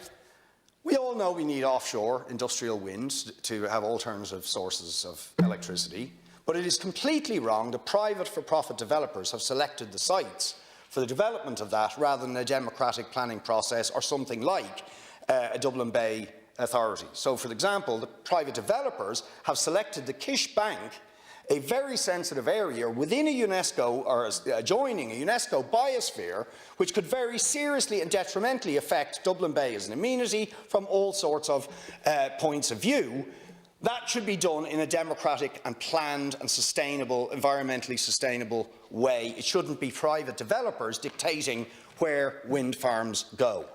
We all know we need offshore industrial wind to have alternative sources of electricity, but it is completely wrong that private for-profit developers have selected the sites for the development of that rather than a democratic planning process or something like a Dublin Bay authority. So, for example, the private developers have selected the Kish Bank, a very sensitive area within a UNESCO or adjoining a UNESCO biosphere, which could very seriously and detrimentally affect Dublin Bay as an amenity from all sorts of points of view. That should be done in a democratic and planned and sustainable, environmentally sustainable way. It shouldn't be private developers dictating where wind farms go.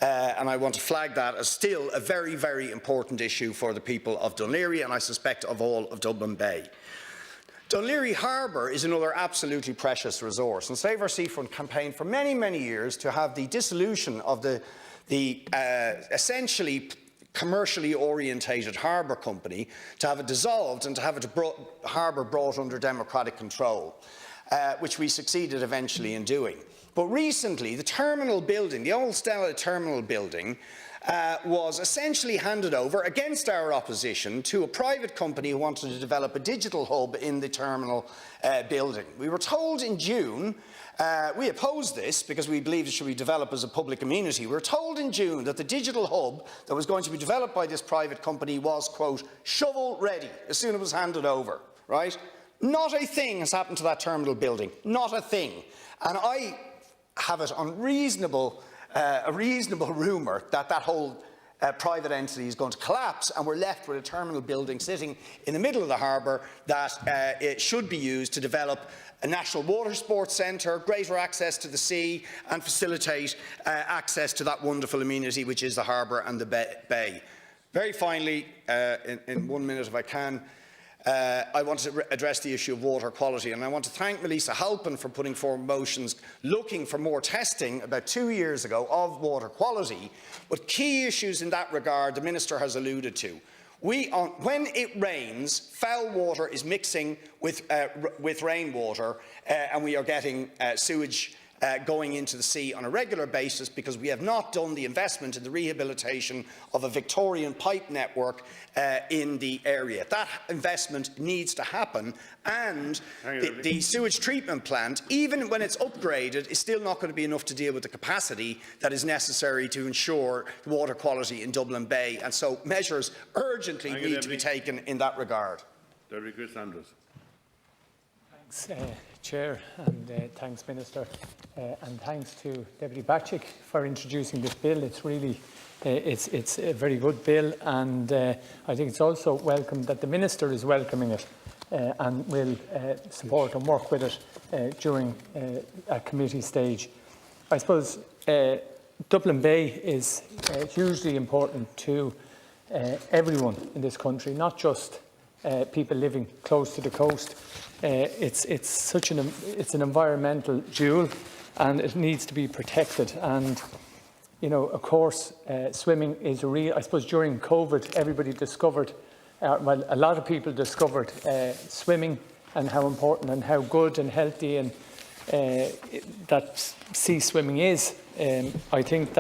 And I want to flag that as still a very, very important issue for the people of Dún Laoghaire and I suspect of all of Dublin Bay. Dún Laoghaire Harbour is another absolutely precious resource, and Save Our Seafront campaigned for many, many years to have the dissolution of the essentially commercially orientated harbour company, to have it dissolved and to have the harbour brought under democratic control, which we succeeded eventually in doing. But recently, the terminal building, the old Stella terminal building, was essentially handed over against our opposition to a private company who wanted to develop a digital hub in the terminal building. We were told in June, we opposed this because we believed it should be developed as a public amenity. We were told in June that the digital hub that was going to be developed by this private company was, quote, shovel ready as soon as it was handed over, right? Not a thing has happened to that terminal building, not a thing. And I have it on a reasonable rumour that that whole private entity is going to collapse and we're left with a terminal building sitting in the middle of the harbour that it should be used to develop a national water sports centre, greater access to the sea and facilitate access to that wonderful amenity which is the harbour and the bay. Very finally, in 1 minute if I can, I want to address the issue of water quality, and I want to thank Melissa Halpin for putting forward motions looking for more testing about 2 years ago of water quality. But key issues in that regard the Minister has alluded to. When it rains, foul water is mixing with rainwater and we are getting sewage going into the sea on a regular basis because we have not done the investment in the rehabilitation of a Victorian pipe network in the area. That investment needs to happen, and the sewage treatment plant, even when it's upgraded, is still not going to be enough to deal with the capacity that is necessary to ensure water quality in Dublin Bay, and so measures urgently need to be taken in that regard. Deputy Chris Andrews. Thanks, Chair, and thanks, Minister, and thanks to Deputy Bacic for introducing this bill. It's really, it's a very good bill, and I think it's also welcome that the Minister is welcoming it and will support and work with it during a committee stage. I suppose Dublin Bay is hugely important to everyone in this country, not just people living close to the coast. It's an environmental jewel, and it needs to be protected. And you know, of course, swimming is real. I suppose during COVID, everybody discovered, well, a lot of people discovered swimming and how important and how good and healthy and that sea swimming is. I think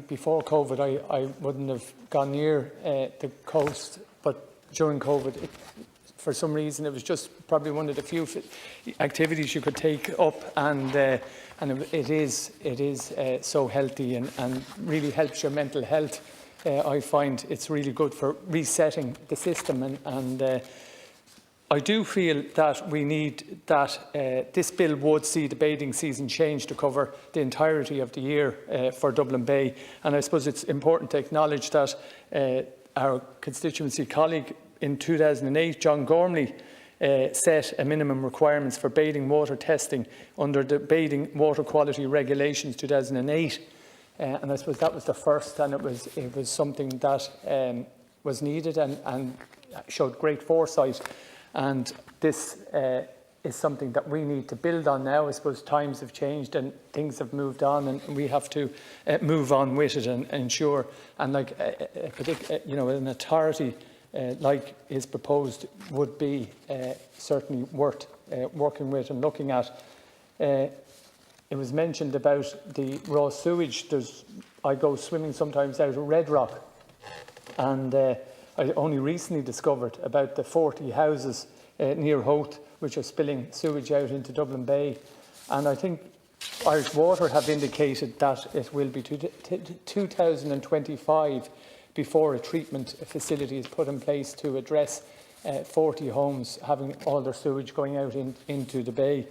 before COVID, I wouldn't have gone near the coast, but during COVID, for some reason, it was just probably one of the few activities you could take up, and it is so healthy and really helps your mental health. I find it's really good for resetting the system, and I do feel that we need that this bill would see the bathing season change to cover the entirety of the year for Dublin Bay. And I suppose it's important to acknowledge that our constituency colleague in 2008, John Gormley, set a minimum requirements for bathing water testing under the Bathing Water Quality Regulations 2008. And I suppose that was the first, and it was something that was needed and showed great foresight. And this is something that we need to build on now. I suppose times have changed and things have moved on, and we have to move on with it and ensure. And like an authority like is proposed would be certainly worth working with and looking at. It was mentioned about the raw sewage. I go swimming sometimes out of Red Rock, and I only recently discovered about the 40 houses near Howth which are spilling sewage out into Dublin Bay. And I think Irish Water have indicated that it will be 2025 before a treatment facility is put in place to address 40 homes having all their sewage going out into the bay.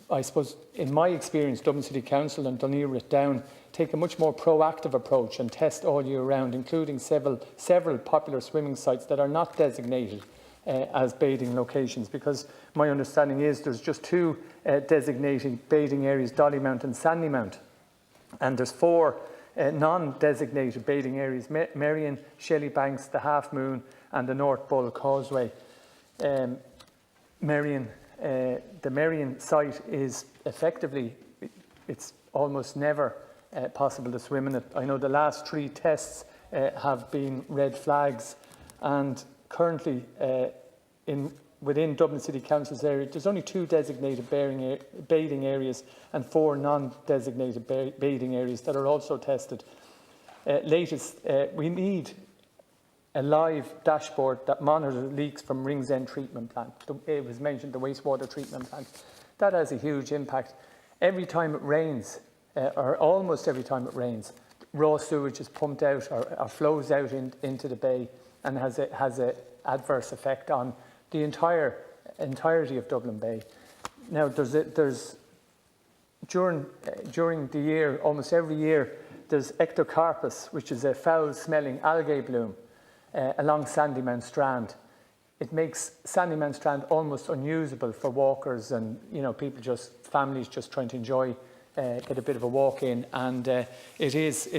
I suppose, in my experience, Dublin City Council and Dunleary Down take a much more proactive approach and test all year round, including several popular swimming sites that are not designated as bathing locations, because my understanding is there's just two designated bathing areas, Dollymount and Sandymount, and there's 4 non-designated bathing areas, Merrion, Shellybanks, the Half Moon and the North Bull Causeway. The Merrion site is effectively, it's almost never possible to swim in it. I know the last 3 tests have been red flags, and currently within Dublin City Council's area, there's only 2 designated bathing areas and 4 non-designated bathing areas that are also tested. We need a live dashboard that monitors leaks from Ringsend treatment plant. It was mentioned, the wastewater treatment plant. That has a huge impact. Every time it rains, or almost every time it rains, raw sewage is pumped out or flows out into the bay, and has an adverse effect on the entirety of Dublin Bay. Now, during the year, almost every year, there's ectocarpus, which is a foul-smelling algae bloom along Sandymount Strand. It makes Sandymount Strand almost unusable for walkers and families just trying to enjoy, get a bit of a walk in, and it is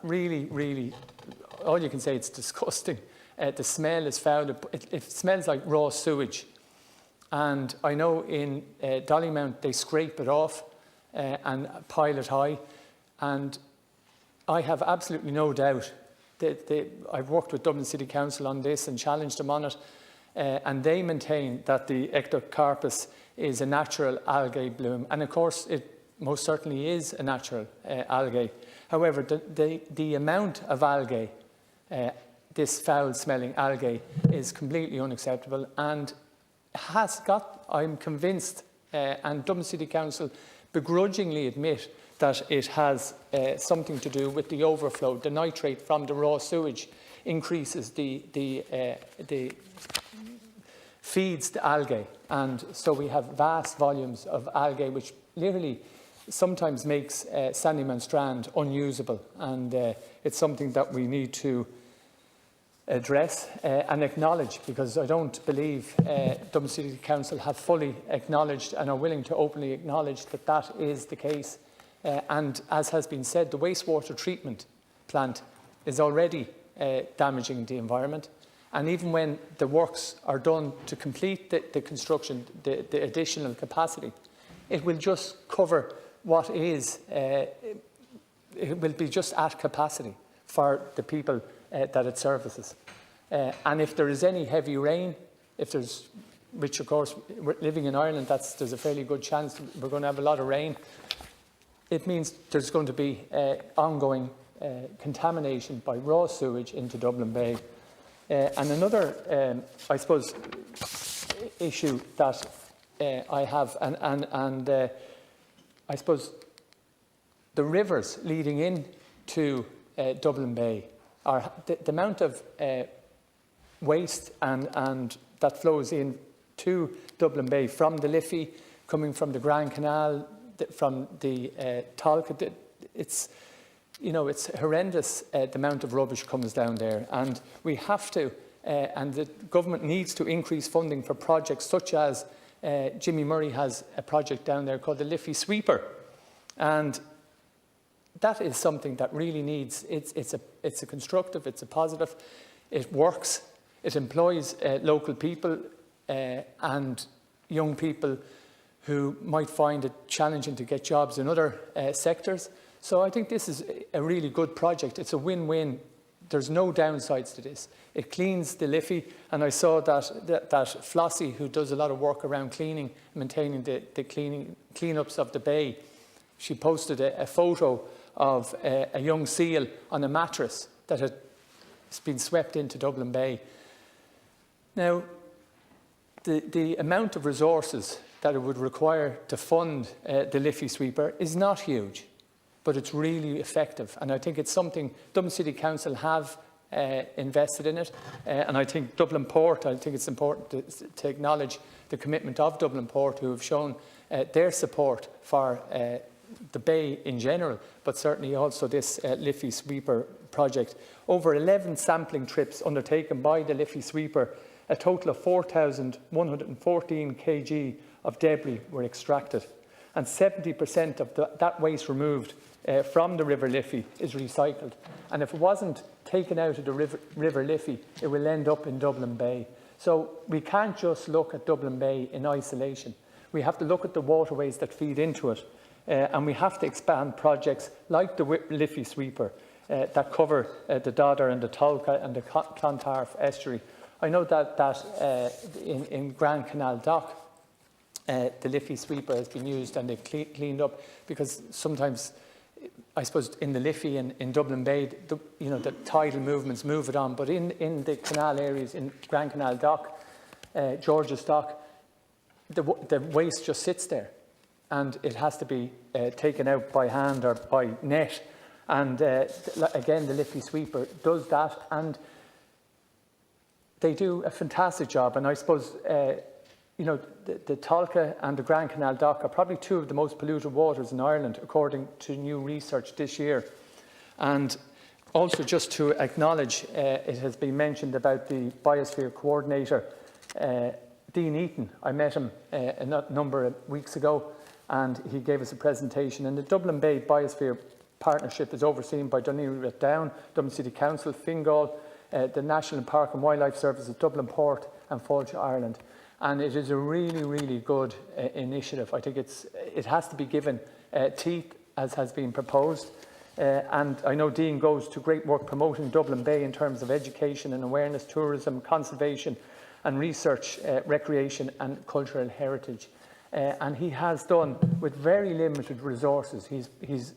really, really, all you can say, it's disgusting. The smell is foul. It smells like raw sewage. And I know in Dollymount they scrape it off and pile it high. And I have absolutely no doubt that I've worked with Dublin City Council on this and challenged them on it. And they maintain that the ectocarpus is a natural algae bloom. And of course, it most certainly is a natural algae. However, the amount of algae, this foul-smelling algae, is completely unacceptable and has got, I'm convinced, and Dublin City Council begrudgingly admit that it has something to do with the overflow. The nitrate from the raw sewage increases feeds the algae, and so we have vast volumes of algae which literally sometimes makes Sandymount Strand unusable, and it's something that we need to address and acknowledge, because I don't believe Dublin City Council have fully acknowledged and are willing to openly acknowledge that that is the case. And as has been said, the wastewater treatment plant is already damaging the environment. And even when the works are done to complete the construction, the additional capacity, it will just cover what is, it will be just at capacity for the people that it services. And if there is any heavy rain, which of course, we're living in Ireland, there's a fairly good chance we're going to have a lot of rain, it means there's going to be ongoing contamination by raw sewage into Dublin Bay. And another, I suppose, issue that I have, and I suppose the rivers leading into Dublin Bay, are the amount of waste and that flows into Dublin Bay from the Liffey, coming from the Grand Canal, from the Talca. It's horrendous the amount of rubbish comes down there, and we have to, and the government needs to increase funding for projects such as Jimmy Murray has a project down there called the Liffey Sweeper, and that is something that really needs. It's a constructive, it's a positive, it works, it employs local people and young people who might find it challenging to get jobs in other sectors. So I think this is a really good project. It's a win-win. There's no downsides to this. It cleans the Liffey, and I saw that Flossie, who does a lot of work around cleaning, maintaining the cleanups of the bay, she posted a photo of a young seal on a mattress that had been swept into Dublin Bay. Now, the amount of resources that it would require to fund the Liffey Sweeper is not huge, but it's really effective. And I think it's something Dublin City Council have invested in it. And I think Dublin Port, I think it's important to acknowledge the commitment of Dublin Port, who have shown their support for the bay in general, but certainly also this Liffey Sweeper project. Over 11 sampling trips undertaken by the Liffey Sweeper, a total of 4,114 kg of debris were extracted, and 70% of that waste removed from the River Liffey is recycled. And if it wasn't taken out of the River Liffey, it will end up in Dublin Bay. So we can't just look at Dublin Bay in isolation. We have to look at the waterways that feed into it, and we have to expand projects like the Liffey Sweeper that cover the Dodder and the Talca and the Clontarf estuary. I know that in Grand Canal Dock, the Liffey Sweeper has been used and they've cleaned up, because sometimes, I suppose, in the Liffey and in Dublin Bay, the tidal movements move it on, but in the canal areas, in Grand Canal Dock, George's Dock, the waste just sits there, and it has to be taken out by hand or by net. And again, the Liffey Sweeper does that, and they do a fantastic job. And I suppose, the Talca and the Grand Canal Dock are probably two of the most polluted waters in Ireland, according to new research this year. And also, just to acknowledge, it has been mentioned about the Biosphere Coordinator, Dean Eaton. I met him a number of weeks ago, and he gave us a presentation. And the Dublin Bay Biosphere Partnership is overseen by Dún Laoghaire Down, Dublin City Council, Fingal, the National Park and Wildlife Service of Dublin Port, and Fáilte Ireland. And it is a really, really good initiative. I think it has to be given teeth, as has been proposed. And I know Dean goes to great work promoting Dublin Bay in terms of education and awareness, tourism, conservation and research, recreation and cultural heritage. And he has done, with very limited resources, he's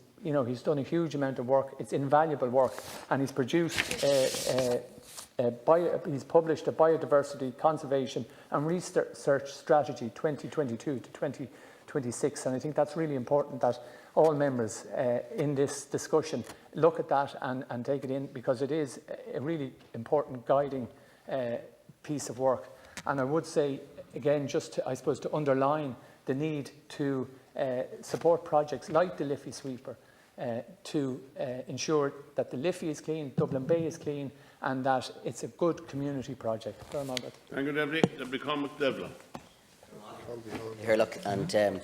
done a huge amount of work. It's invaluable work, and he's produced he's published a biodiversity conservation and research strategy 2022 to 2026, and I think that's really important that all members in this discussion look at that and take it in, because it is a really important guiding piece of work. And I would say, again, just to, I suppose, to underline the need to support projects like the Liffey Sweeper, to ensure that the Liffey is clean, Dublin Bay is clean, and that it's a good community project. Thank you, Deputy. Deputy Cormac Devlin. Here, look, and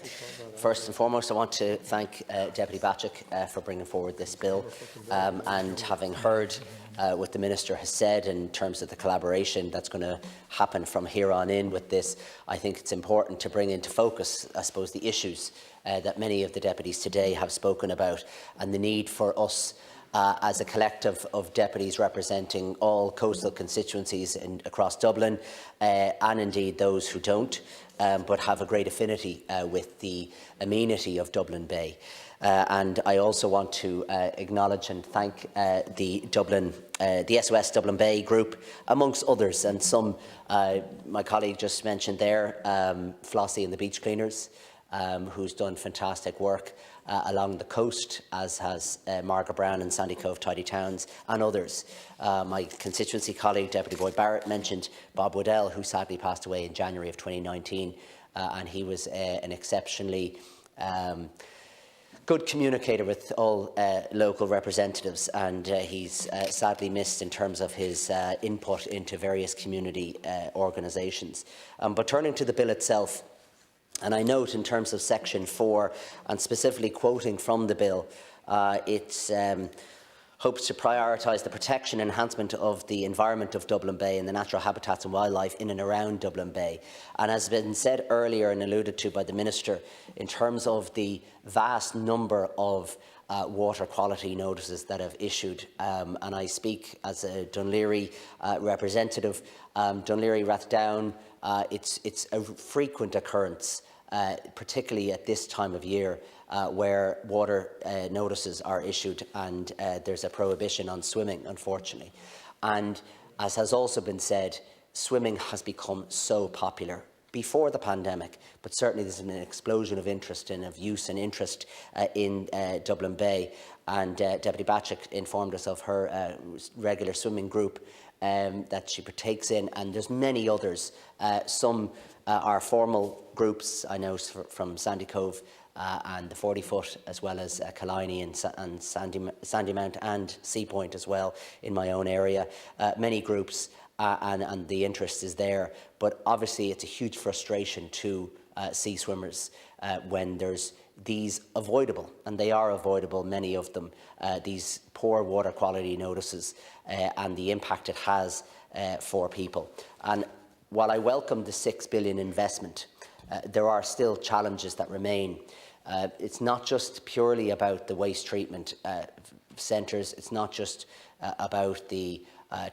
first and foremost, I want to thank Deputy Batchik for bringing forward this bill, and having heard what the Minister has said in terms of the collaboration that's going to happen from here on in with this. I think it's important to bring into focus, I suppose, the issues that many of the deputies today have spoken about, and the need for us as a collective of deputies representing all coastal constituencies across Dublin, and indeed those who don't, but have a great affinity with the amenity of Dublin Bay. And I also want to acknowledge and thank the SOS Dublin Bay group, amongst others, and some my colleague just mentioned there, Flossie and the Beach Cleaners, who's done fantastic work along the coast, as has Margaret Brown and Sandy Cove Tidy Towns and others. My constituency colleague, Deputy Boyd Barrett, mentioned Bob Waddell, who sadly passed away in January of 2019, and he was an exceptionally good communicator with all local representatives, and he's sadly missed in terms of his input into various community organisations. But turning to the bill itself, and I note in terms of section 4, and specifically quoting from the bill, it hopes to prioritise the protection and enhancement of the environment of Dublin Bay and the natural habitats and wildlife in and around Dublin Bay. And as has been said earlier and alluded to by the Minister, in terms of the vast number of water quality notices that have issued, and I speak as a Dún Laoghaire representative, Dún Laoghaire Rathdown, it's a frequent occurrence, particularly at this time of year, where water notices are issued, and there's a prohibition on swimming, unfortunately. And as has also been said, swimming has become so popular before the pandemic, but certainly there's an explosion of interest and of use and interest in Dublin Bay. And Deputy Batchik informed us of her regular swimming group that she partakes in, and there's many others. Some are formal groups, I know, from Sandy Cove and the 40-foot, as well as Killiney and Sandymount and Sea Point as well in my own area. Many groups, and the interest is there, but obviously it's a huge frustration to sea swimmers when there's these avoidable, and they are avoidable, many of them, these poor water quality notices and the impact it has for people. And while I welcome the £6 billion investment, there are still challenges that remain. It's not just purely about the waste treatment centres, it's not just about the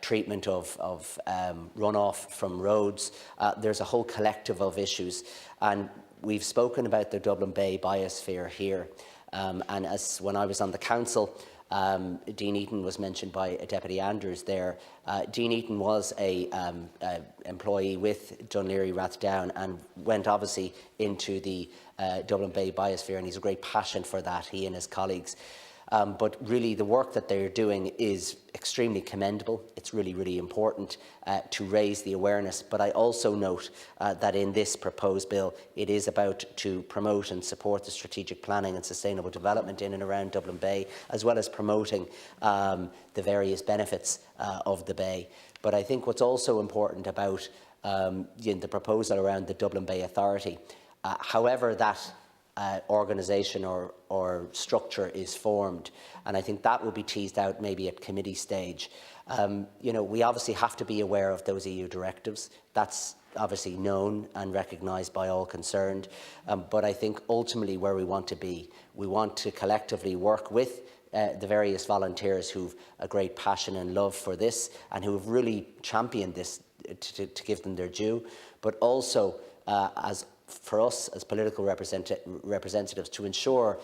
treatment of runoff from roads. There's a whole collective of issues, and we've spoken about the Dublin Bay biosphere here, and as when I was on the council, Dean Eaton was mentioned by Deputy Andrews there. Dean Eaton was a employee with Dún Laoghaire Rathdown and went obviously into the Dublin Bay biosphere, and he's a great passion for that, he and his colleagues. But really the work that they're doing is extremely commendable. It's really, really important to raise the awareness. But I also note that in this proposed bill, it is about to promote and support the strategic planning and sustainable development in and around Dublin Bay, as well as promoting the various benefits of the Bay. But I think what's also important about the proposal around the Dublin Bay Authority, however that organisation or structure is formed, and I think that will be teased out maybe at committee stage. We obviously have to be aware of those EU directives. That's obviously known and recognised by all concerned. But I think ultimately where we want to be, we want to collectively work with the various volunteers who've a great passion and love for this and who have really championed this to give them their due, but also for us as political representatives to ensure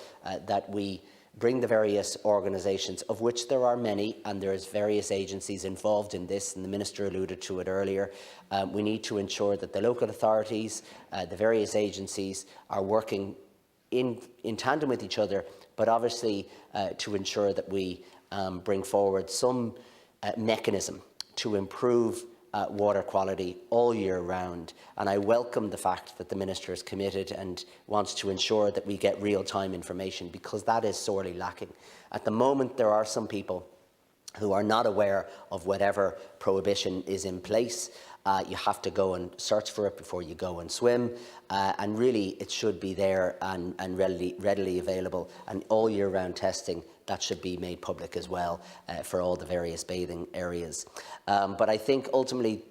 that we bring the various organisations, of which there are many, and there's various agencies involved in this, and the Minister alluded to it earlier. We need to ensure that the local authorities, the various agencies are working in tandem with each other, but obviously to ensure that we bring forward some mechanism to improve water quality all year round. And I welcome the fact that the Minister is committed and wants to ensure that we get real-time information, because that is sorely lacking. At the moment, there are some people who are not aware of whatever prohibition is in place. You have to go and search for it before you go and swim, and really it should be there and readily available, and all year round testing that should be made public as well for all the various bathing areas. But I think ultimately,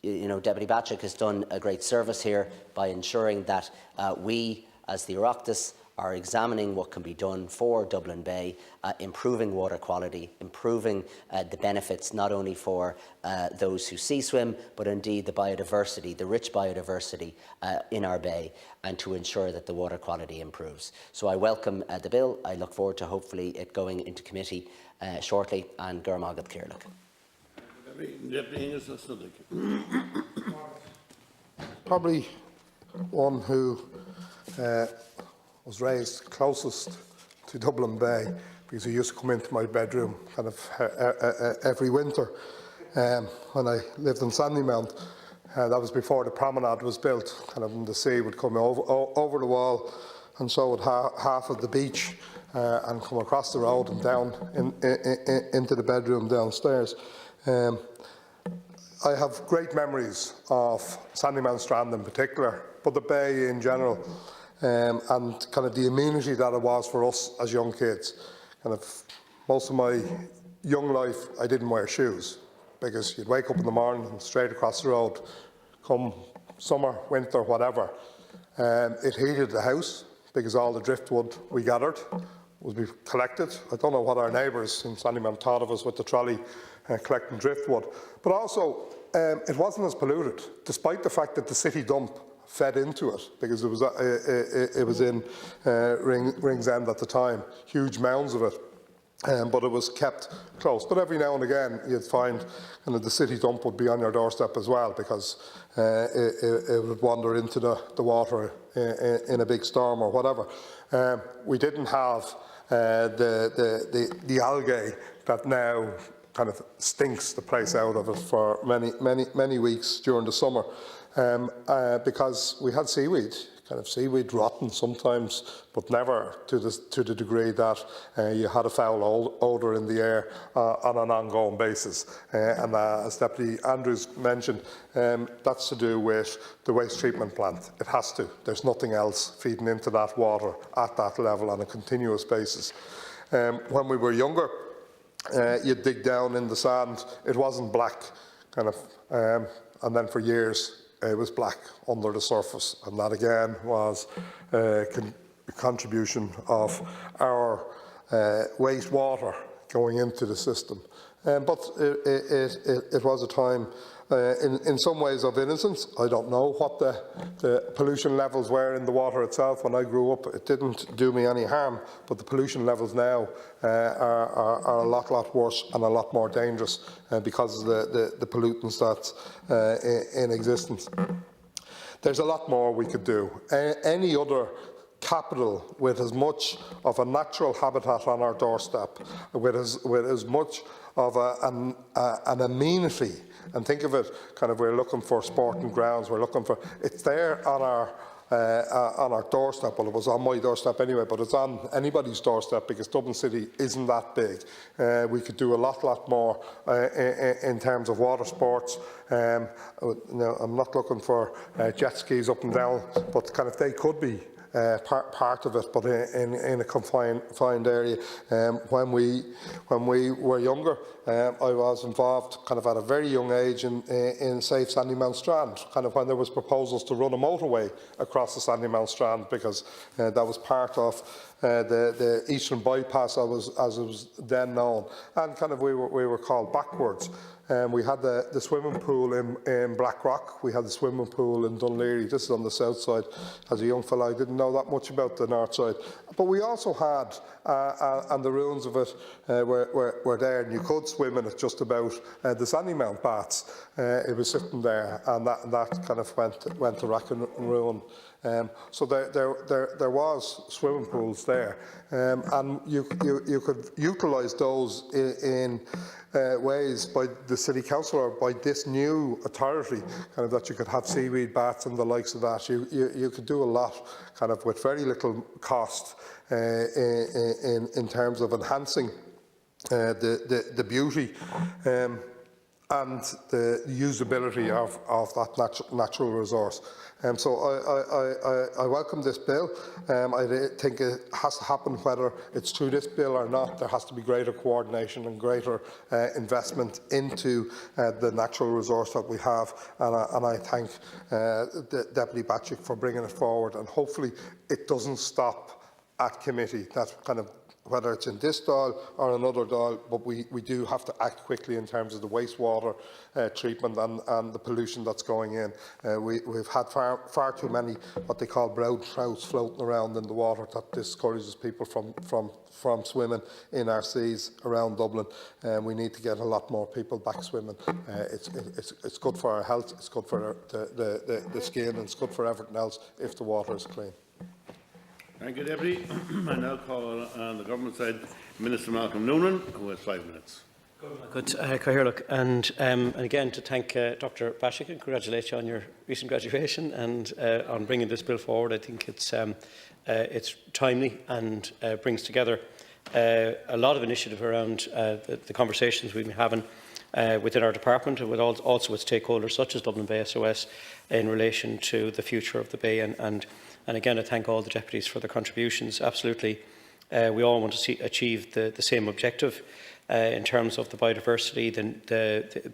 Deputy Batchik has done a great service here by ensuring that we, as the Oireachtas, are examining what can be done for Dublin Bay, improving water quality, improving the benefits not only for those who sea swim, but indeed the biodiversity, the rich biodiversity in our bay, and to ensure that the water quality improves. So I welcome the bill. I look forward to hopefully it going into committee shortly, and Gurmagad Kirlik. Probably one who was raised closest to Dublin Bay, because he used to come into my bedroom kind of every winter when I lived in Sandymount. That was before the promenade was built, kind of, and the sea would come over the wall, and so would half of the beach, and come across the road and down into the bedroom downstairs. I have great memories of Sandymount Strand in particular, but the bay in general, and kind of the amenity that it was for us as young kids. Kind of most of my young life, I didn't wear shoes, because you'd wake up in the morning and straight across the road, come summer, winter, whatever. It heated the house, because all the driftwood we gathered would be collected. I don't know what our neighbours in Sandymount thought of us with the trolley collecting driftwood. But also, it wasn't as polluted, despite the fact that the city dump fed into it, because it was in Ringsend at the time, huge mounds of it. But it was kept close. But every now and again, you'd find the city dump would be on your doorstep as well, because it would wander into the water in a big storm or whatever. We didn't have the algae that now kind of stinks the place out of it for many weeks during the summer, because we had seaweed. Kind of seaweed rotten sometimes, but never to the degree that you had a foul odour in the air on an ongoing basis. And as Deputy Andrews mentioned, that's to do with the waste treatment plant. It has to. There's nothing else feeding into that water at that level on a continuous basis. When we were younger, you'd dig down in the sand. It wasn't black, kind of, and then for years, it was black under the surface, and that again was a contribution of our wastewater going into the system. But it was a time, in some ways, of innocence. I don't know what the pollution levels were in the water itself when I grew up. It didn't do me any harm, but the pollution levels now are a lot worse and a lot more dangerous because of the pollutants that's in existence. There's a lot more we could do. Any other capital with as much of a natural habitat on our doorstep, with as much of an amenity, and think of it, kind of, we're looking for sporting grounds, we're looking for, it's there on our doorstep. Well, it was on my doorstep anyway, but it's on anybody's doorstep, because Dublin City isn't that big. We could do a lot more in terms of water sports. Now, I'm not looking for jet skis up and down, but kind of they could be part of it, but in a confined area. When we were younger, I was involved kind of at a very young age in Safe Sandymount Strand, kind of when there was proposals to run a motorway across the Sandymount Strand, because that was part of the Eastern Bypass as it was then known, and kind of we were called backwards. We had the swimming pool in Blackrock, we had the swimming pool in Dunleary. This is on the south side. As a young fellow, I didn't know that much about the north side. But we also had, and the ruins of it were there, and you could swim in it just about, the Sandymount baths. It was sitting there, and that kind of went to rack and ruin. So there was swimming pools there, and you could utilise those in ways by the City Council or by this new authority, kind of, that you could have seaweed baths and the likes of that. You could do a lot, kind of, with very little cost in terms of enhancing the beauty and the usability of that natural resource. So I welcome this bill. I think it has to happen whether it's through this bill or not. There has to be greater coordination and greater investment into the natural resource that we have, and I thank the Deputy Batchik for bringing it forward, and hopefully it doesn't stop at committee. That's kind of whether it's in this Dáil or another Dáil, but we do have to act quickly in terms of the wastewater treatment and the pollution that's going in. We've had far too many what they call brown trouts floating around in the water that discourages people from swimming in our seas around Dublin. We need to get a lot more people back swimming. It's good for our health, it's good for the skin, and it's good for everything else if the water is clean. Thank you, Deputy. I now call on the government side Minister Malcolm Noonan, who has 5 minutes. Good, Cathaoirleach, and again to thank Dr. Batchik and congratulate you on your recent graduation and on bringing this bill forward. I think it's timely and brings together a lot of initiative around the conversations we've been having within our department and also with stakeholders such as Dublin Bay SOS in relation to the future of the Bay. And again, I thank all the deputies for their contributions. Absolutely, we all want to achieve the same objective in terms of the biodiversity,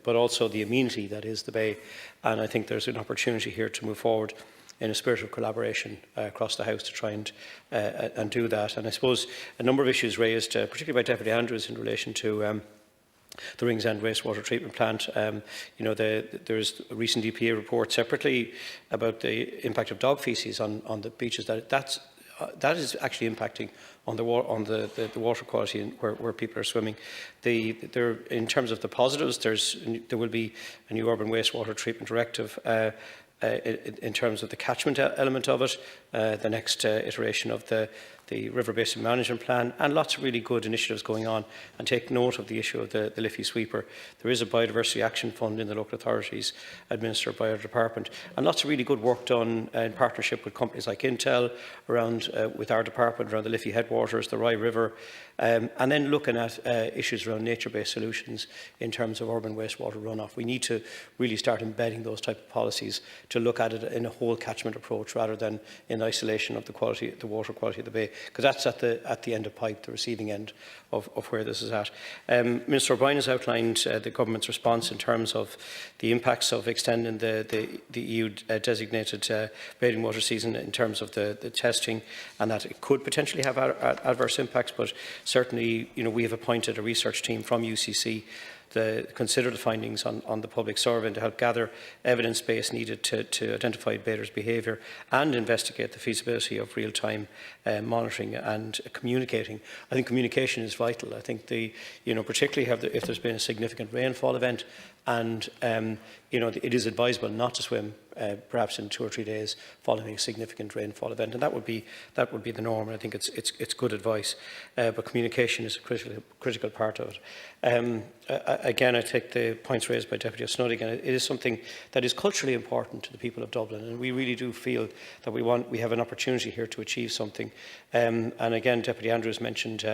but also the amenity that is the Bay. And I think there's an opportunity here to move forward in a spirit of collaboration across the House to try and do that. And I suppose a number of issues raised, particularly by Deputy Andrews, in relation to the Ringsend wastewater treatment plant. There's a recent EPA report separately about the impact of dog faeces on the beaches. That is actually impacting on the water quality where people are swimming. In terms of the positives, there will be a new urban wastewater treatment directive. In terms of the catchment element of it, the next iteration of the River Basin Management Plan, and lots of really good initiatives going on. And take note of the issue of the Liffey Sweeper. There is a Biodiversity Action Fund in the local authorities administered by our department, and lots of really good work done in partnership with companies like Intel around with our department around the Liffey headwaters, the Rye River, and then looking at issues around nature-based solutions in terms of urban wastewater runoff. We need to really start embedding those type of policies to look at it in a whole catchment approach rather than in isolation of the water quality of the Bay, because that's at the end of pipe, the receiving end of where this is at. Minister O'Brien has outlined the government's response in terms of the impacts of extending the EU designated bathing water season in terms of the testing, and that it could potentially have adverse impacts. But certainly, we have appointed a research team from UCC to consider the findings on the public survey and to help gather evidence base needed to identify bathers' behaviour and investigate the feasibility of real-time monitoring and communicating. I think communication is vital. I think particularly if there's been a significant rainfall event and it is advisable not to swim perhaps in 2 or 3 days following a significant rainfall event, and that would be the norm. And I think it's good advice, but communication is a critical part of it. Again, I take the points raised by Deputy O'Snuddig, and it is something that is culturally important to the people of Dublin, and we really do feel that we have an opportunity here to achieve something. And again, Deputy Andrews mentioned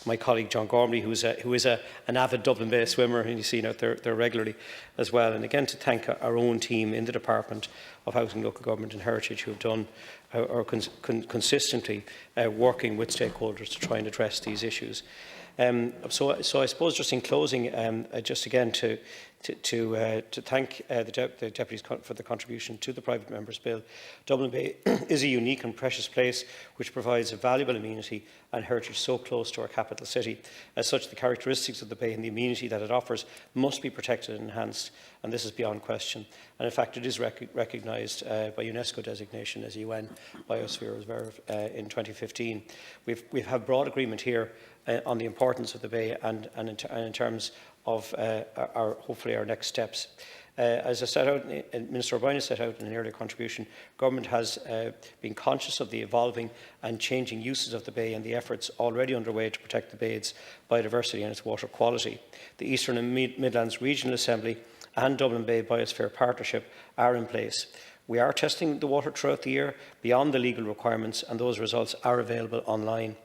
my colleague John Gormley, who is an avid Dublin Bay swimmer, and you see him out there regularly as well. And again, to thank our own team in the Department of Housing, Local Government and Heritage, who have done consistently working with stakeholders to try and address these issues. So I suppose just in closing, just again to thank the deputies for the contribution to the private members' bill. Dublin Bay is a unique and precious place which provides a valuable amenity and heritage so close to our capital city. As such, the characteristics of the Bay and the amenity that it offers must be protected and enhanced, and this is beyond question. And in fact, it is recognised by UNESCO designation as UN Biosphere Reserve in 2015. We've had broad agreement here on the importance of the Bay and in terms of hopefully our next steps. As I set out, Minister O'Brien has set out in an earlier contribution, government has been conscious of the evolving and changing uses of the Bay and the efforts already underway to protect the Bay's biodiversity and its water quality. The Eastern and Midlands Regional Assembly and Dublin Bay Biosphere Partnership are in place. We are testing the water throughout the year beyond the legal requirements, and those results are available online.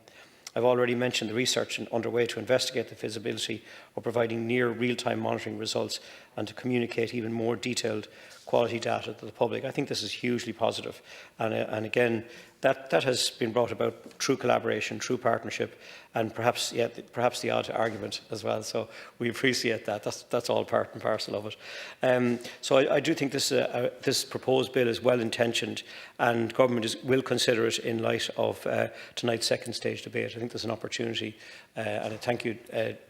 I've already mentioned the research underway to investigate the feasibility of providing near real-time monitoring results and to communicate even more detailed quality data to the public. I think this is hugely positive, and again, that has been brought about through collaboration, through partnership, and perhaps the odd argument as well. So we appreciate that. That's all part and parcel of it. So I do think this proposed bill is well intentioned, and government will consider it in light of tonight's second stage debate. I think there's an opportunity, and I thank you,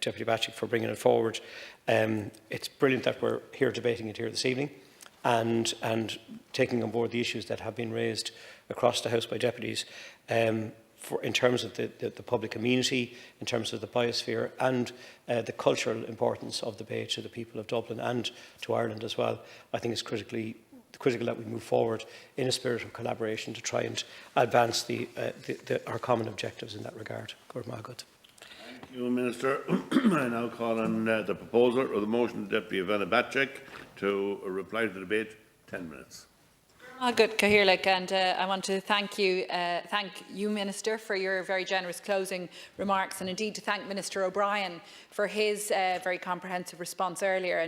Deputy Batchik, for bringing it forward. It's brilliant that we're here debating it here this evening, and taking on board the issues that have been raised across the House by deputies in terms of the public amenity, in terms of the biosphere, and the cultural importance of the Bay to the people of Dublin and to Ireland as well. I think it's critical that we move forward in a spirit of collaboration to try and advance our common objectives in that regard. Thank you, Minister. I now call on the proposer of the motion, Deputy Ivana Batchik, to reply to the debate. 10 minutes. Good, Cathaoirleach, and I want to thank you, Minister, for your very generous closing remarks, and indeed to thank Minister O'Brien for his very comprehensive response earlier.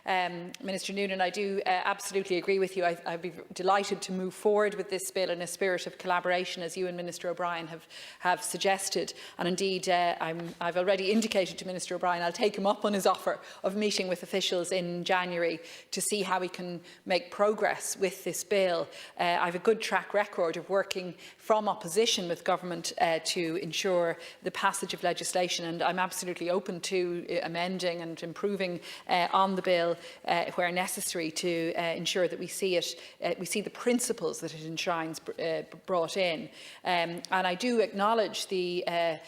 And Minister Noonan, I do absolutely agree with you. I'd be delighted to move forward with this bill in a spirit of collaboration, as you and Minister O'Brien have suggested. And indeed, I've already indicated to Minister O'Brien I'll take him up on his offer of meeting with officials in January to see how we can make progress with this bill. I have a good track record of working from opposition with government to ensure the passage of legislation, and I'm absolutely open to amending and improving on the bill where necessary to ensure that we see the principles that it enshrines brought in. And I do acknowledge the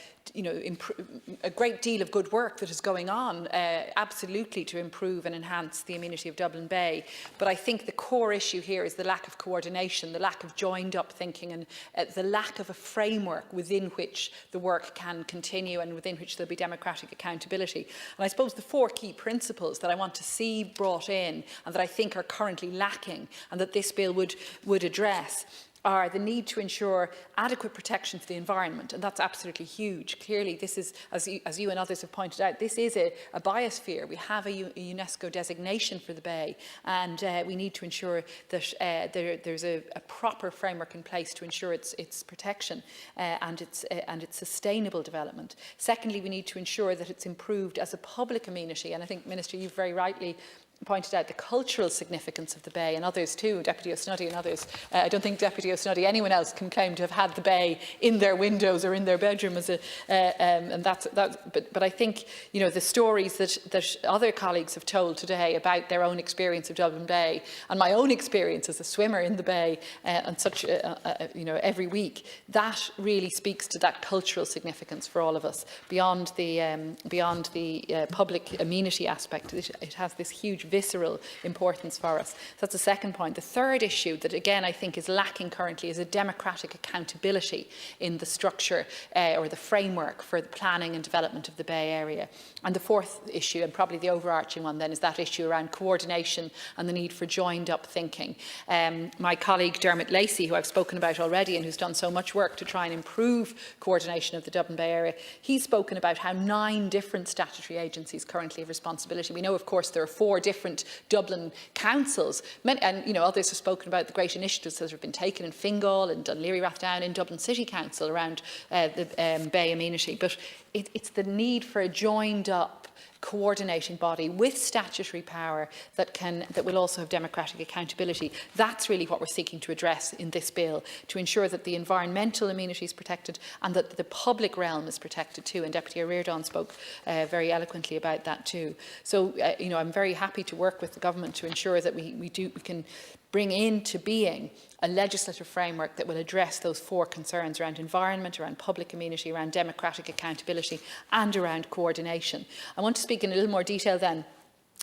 a great deal of good work that is going on, absolutely, to improve and enhance the amenity of Dublin Bay. But I think the core issue here is the lack of coordination, the lack of joined-up thinking, and the lack of a framework within which the work can continue and within which there will be democratic accountability. And I suppose the four key principles that I want to see brought in and that I think are currently lacking and that this bill would address are the need to ensure adequate protection for the environment, and that's absolutely huge. Clearly, this is, as you and others have pointed out, this is a biosphere. We have a UNESCO designation for the Bay, and we need to ensure that there's a proper framework in place to ensure its protection and its sustainable development. Secondly, we need to ensure that it's improved as a public amenity, and I think, Minister, you've very rightly pointed out the cultural significance of the Bay, and others too, Deputy O'Snuddy and others. I don't think Deputy O'Snuddy, anyone else, can claim to have had the Bay in their windows or in their bedroom as but I think the stories that other colleagues have told today about their own experience of Dublin Bay and my own experience as a swimmer in the Bay and such every week, that really speaks to that cultural significance for all of us beyond the public amenity aspect. It has this huge visceral importance for us. So that's the second point. The third issue that, again, I think is lacking currently is a democratic accountability in the structure or the framework for the planning and development of the Bay Area. And the fourth issue, and probably the overarching one then, is that issue around coordination and the need for joined-up thinking. My colleague Dermot Lacey, who I've spoken about already and who's done so much work to try and improve coordination of the Dublin Bay Area, he's spoken about how 9 different statutory agencies currently have responsibility. We know, of course, there are 4 different Dublin councils, and others have spoken about the great initiatives that have been taken in Fingal and Dún Laoghaire in Dublin City Council around the Bay amenity. But it's the need for a joined-up coordinating body with statutory power that will also have democratic accountability. That's really what we're seeking to address in this bill, to ensure that the environmental amenity is protected and that the public realm is protected too. And Deputy O'Riordan spoke very eloquently about that too. So, I'm very happy to work with the government to ensure that we can bring into being a legislative framework that will address those 4 concerns around environment, around public amenity, around democratic accountability and around coordination. I want to speak in a little more detail then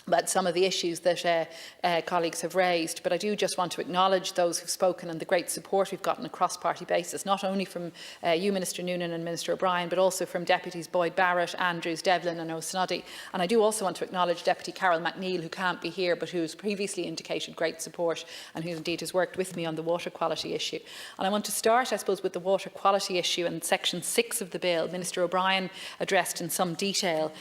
about some of the issues that colleagues have raised, but I do just want to acknowledge those who've spoken and the great support we've gotten across party basis, not only from you, Minister Noonan and Minister O'Brien, but also from Deputies Boyd Barrett, Andrews, Devlin and O'Snoddy. And I do also want to acknowledge Deputy Carol McNeill, who can't be here, but who's previously indicated great support and who indeed has worked with me on the water quality issue. And I want to start, I suppose, with the water quality issue and Section 6 of the bill. Minister O'Brien addressed in some detail,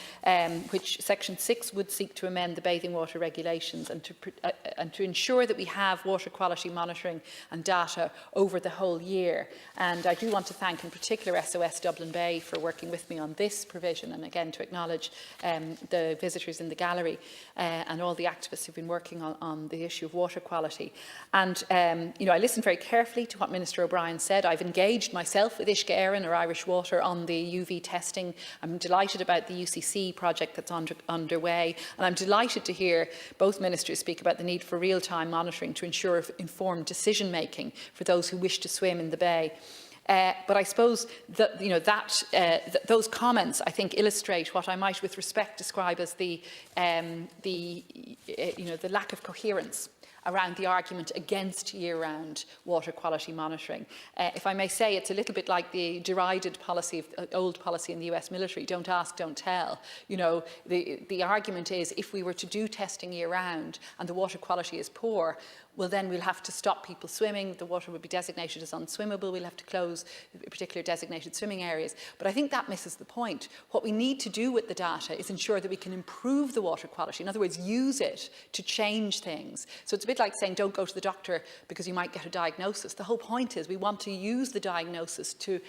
which Section 6 would seek to amend the bathing water regulations and to ensure that we have water quality monitoring and data over the whole year. And I do want to thank in particular SOS Dublin Bay for working with me on this provision, and again to acknowledge the visitors in the gallery and all the activists who've been working on the issue of water quality. And I listened very carefully to what Minister O'Brien said. I've engaged myself with Uisce Éireann or Irish Water on the UV testing. I'm delighted about the UCC project that's underway, and I'm delighted to hear both ministers speak about the need for real-time monitoring to ensure informed decision-making for those who wish to swim in the bay. But I suppose that, those comments, I think, illustrate what I might, with respect, describe as the lack of coherence around the argument against year-round water quality monitoring. If I may say, it's a little bit like the derided policy, old policy in the US military, don't ask, don't tell. The argument is, if we were to do testing year-round and the water quality is poor, well, then we'll have to stop people swimming. The water would be designated as unswimmable. We'll have to close particular designated swimming areas. But I think that misses the point. What we need to do with the data is ensure that we can improve the water quality. In other words, use it to change things. So it's a bit like saying, don't go to the doctor because you might get a diagnosis. The whole point is we want to use the diagnosis to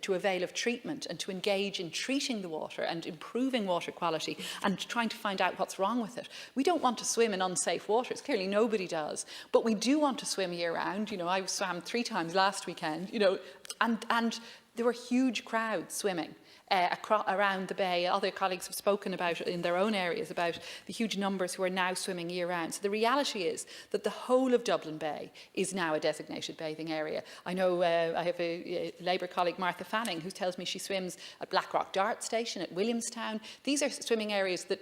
avail of treatment and to engage in treating the water and improving water quality and trying to find out what's wrong with it. We don't want to swim in unsafe waters. Clearly nobody does. But we do want to swim year-round. I swam 3 times last weekend, and there were huge crowds swimming around the bay. Other colleagues have spoken about in their own areas about the huge numbers who are now swimming year-round. So the reality is that the whole of Dublin Bay is now a designated bathing area. I know I have a Labour colleague, Martha Fanning, who tells me she swims at Blackrock Dart Station, at Williamstown. These are swimming areas that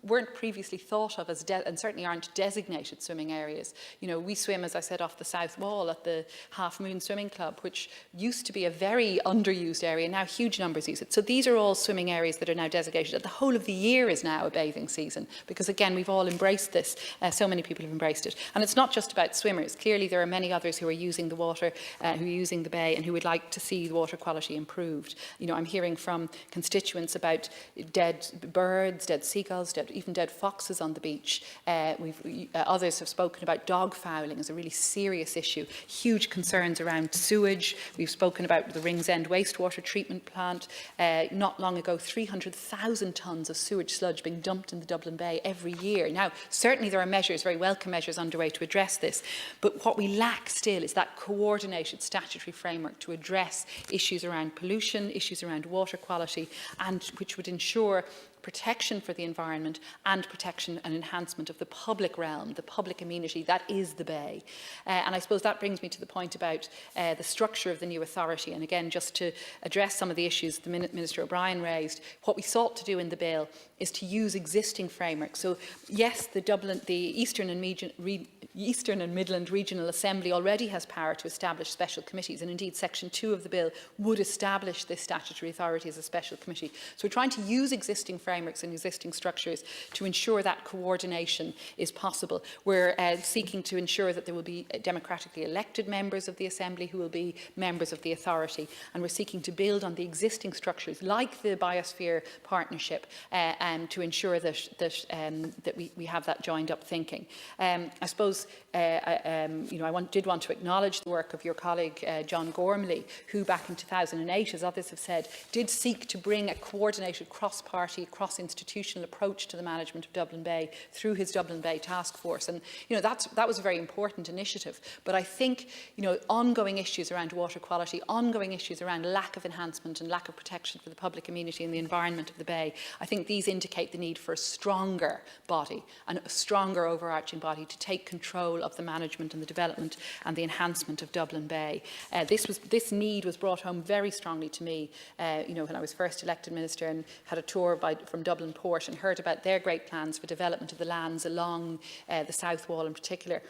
weren't previously thought of as, and certainly aren't designated swimming areas. We swim, as I said, off the South Wall at the Half Moon Swimming Club, which used to be a very underused area. Now huge numbers use it. So these are all swimming areas that are now designated. And the whole of the year is now a bathing season, because again, we've all embraced this. So many people have embraced it. And it's not just about swimmers. Clearly, there are many others who are using the water, who are using the bay, and who would like to see the water quality improved. I'm hearing from constituents about dead birds, dead seagulls, even dead foxes on the beach. Others have spoken about dog fouling as a really serious issue. Huge concerns around sewage. We've spoken about the Ringsend wastewater treatment plant. Not long ago, 300,000 tonnes of sewage sludge being dumped in the Dublin Bay every year. Now, certainly there are measures, very welcome measures underway to address this, but what we lack still is that coordinated statutory framework to address issues around pollution, issues around water quality, and which would ensure protection for the environment and protection and enhancement of the public realm, the public amenity that is the bay. And I suppose that brings me to the point about the structure of the new authority. And again, just to address some of the issues the Minister O'Brien raised, what we sought to do in the bill is to use existing frameworks. So yes, the Eastern and Midland Regional Assembly already has power to establish special committees, and indeed Section 2 of the bill would establish this statutory authority as a special committee. So we're trying to use existing frameworks and existing structures to ensure that coordination is possible. We're seeking to ensure that there will be democratically elected members of the Assembly who will be members of the authority, and we're seeking to build on the existing structures like the Biosphere Partnership to ensure that we have that joined up thinking. I suppose I did want to acknowledge the work of your colleague John Gormley, who back in 2008, as others have said, did seek to bring a coordinated cross-party, cross-institutional approach to the management of Dublin Bay through his Dublin Bay Task Force. And that was a very important initiative. But I think ongoing issues around water quality, ongoing issues around lack of enhancement and lack of protection for the public amenity and the environment of the bay, I think these indicate the need for a stronger body and a stronger overarching body to take control control of the management and the development and the enhancement of Dublin Bay. This need was brought home very strongly to me, when I was first elected minister and had a tour from Dublin Port and heard about their great plans for development of the lands along the South Wall in particular.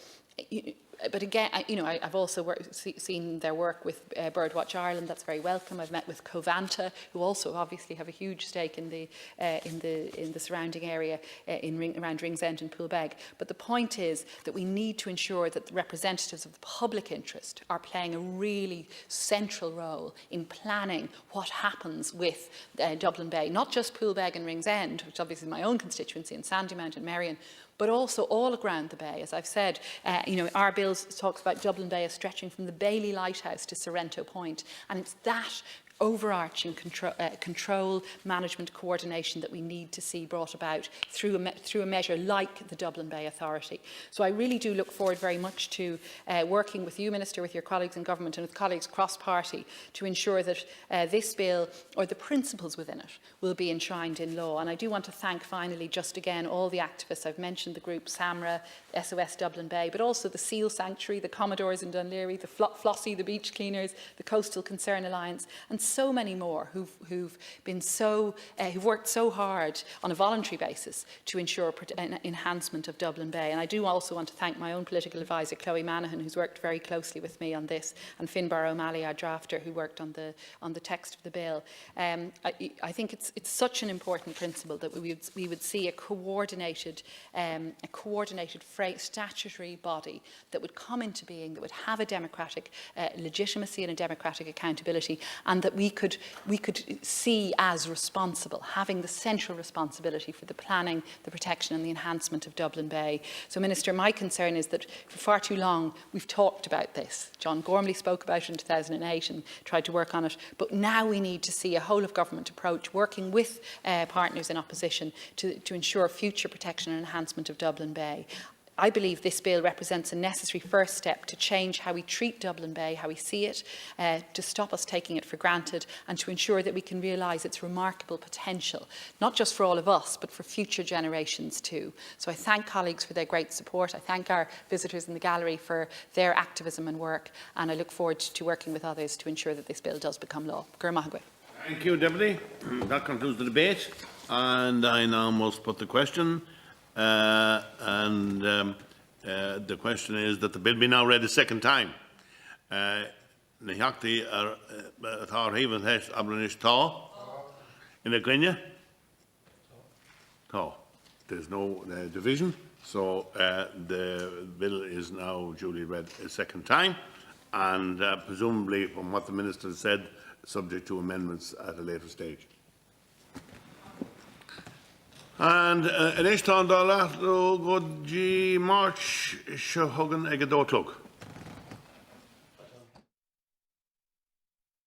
But again, I've also seen their work with Birdwatch Ireland. That's very welcome. I've met with Covanta, who also obviously have a huge stake in the surrounding area around Ringsend and Poolbeg. But the point is that we need to ensure that the representatives of the public interest are playing a really central role in planning what happens with Dublin Bay, not just Poolbeg and Ringsend, which obviously is my own constituency, and Sandymount and Merrion, but also all around the bay. As I've said, our bill talks about Dublin Bay as stretching from the Bailey Lighthouse to Sorrento Point, and it's that overarching control, management, coordination that we need to see brought about through a measure like the Dublin Bay Authority. So I really do look forward very much to working with you, Minister, with your colleagues in government and with colleagues cross-party to ensure that this bill, or the principles within it, will be enshrined in law. And I do want to thank finally just again all the activists. I've mentioned the group SAMRA, SOS Dublin Bay, but also the Seal Sanctuary, the Commodores in Dunleary, the Flossie, the Beach Cleaners, the Coastal Concern Alliance, and so many more who've worked so hard on a voluntary basis to ensure an enhancement of Dublin Bay. And I do also want to thank my own political advisor, Chloe Manahan, who's worked very closely with me on this, and Finbar O'Malley, our drafter, who worked on the text of the bill. I think it's such an important principle that we would see a coordinated statutory body that would come into being, that would have a democratic legitimacy and a democratic accountability, and that we could see as responsible, having the central responsibility for the planning, the protection and the enhancement of Dublin Bay. So, Minister, my concern is that for far too long we've talked about this. John Gormley spoke about it in 2008 and tried to work on it, but now we need to see a whole-of-government approach, working with partners in opposition to ensure future protection and enhancement of Dublin Bay. I believe this bill represents a necessary first step to change how we treat Dublin Bay, how we see it, to stop us taking it for granted, and to ensure that we can realise its remarkable potential, not just for all of us, but for future generations too. So I thank colleagues for their great support. I thank our visitors in the gallery for their activism and work, and I look forward to working with others to ensure that this bill does become law. Thank you, Deputy. That concludes the debate, and I now must put the question. The question is that the bill be now read a second time. There's no division, so the bill is now duly read a second time, and presumably, from what the Minister said, subject to amendments at a later stage. And an eistán dá leathrú go dtí March seo thugann ag a dóitlog.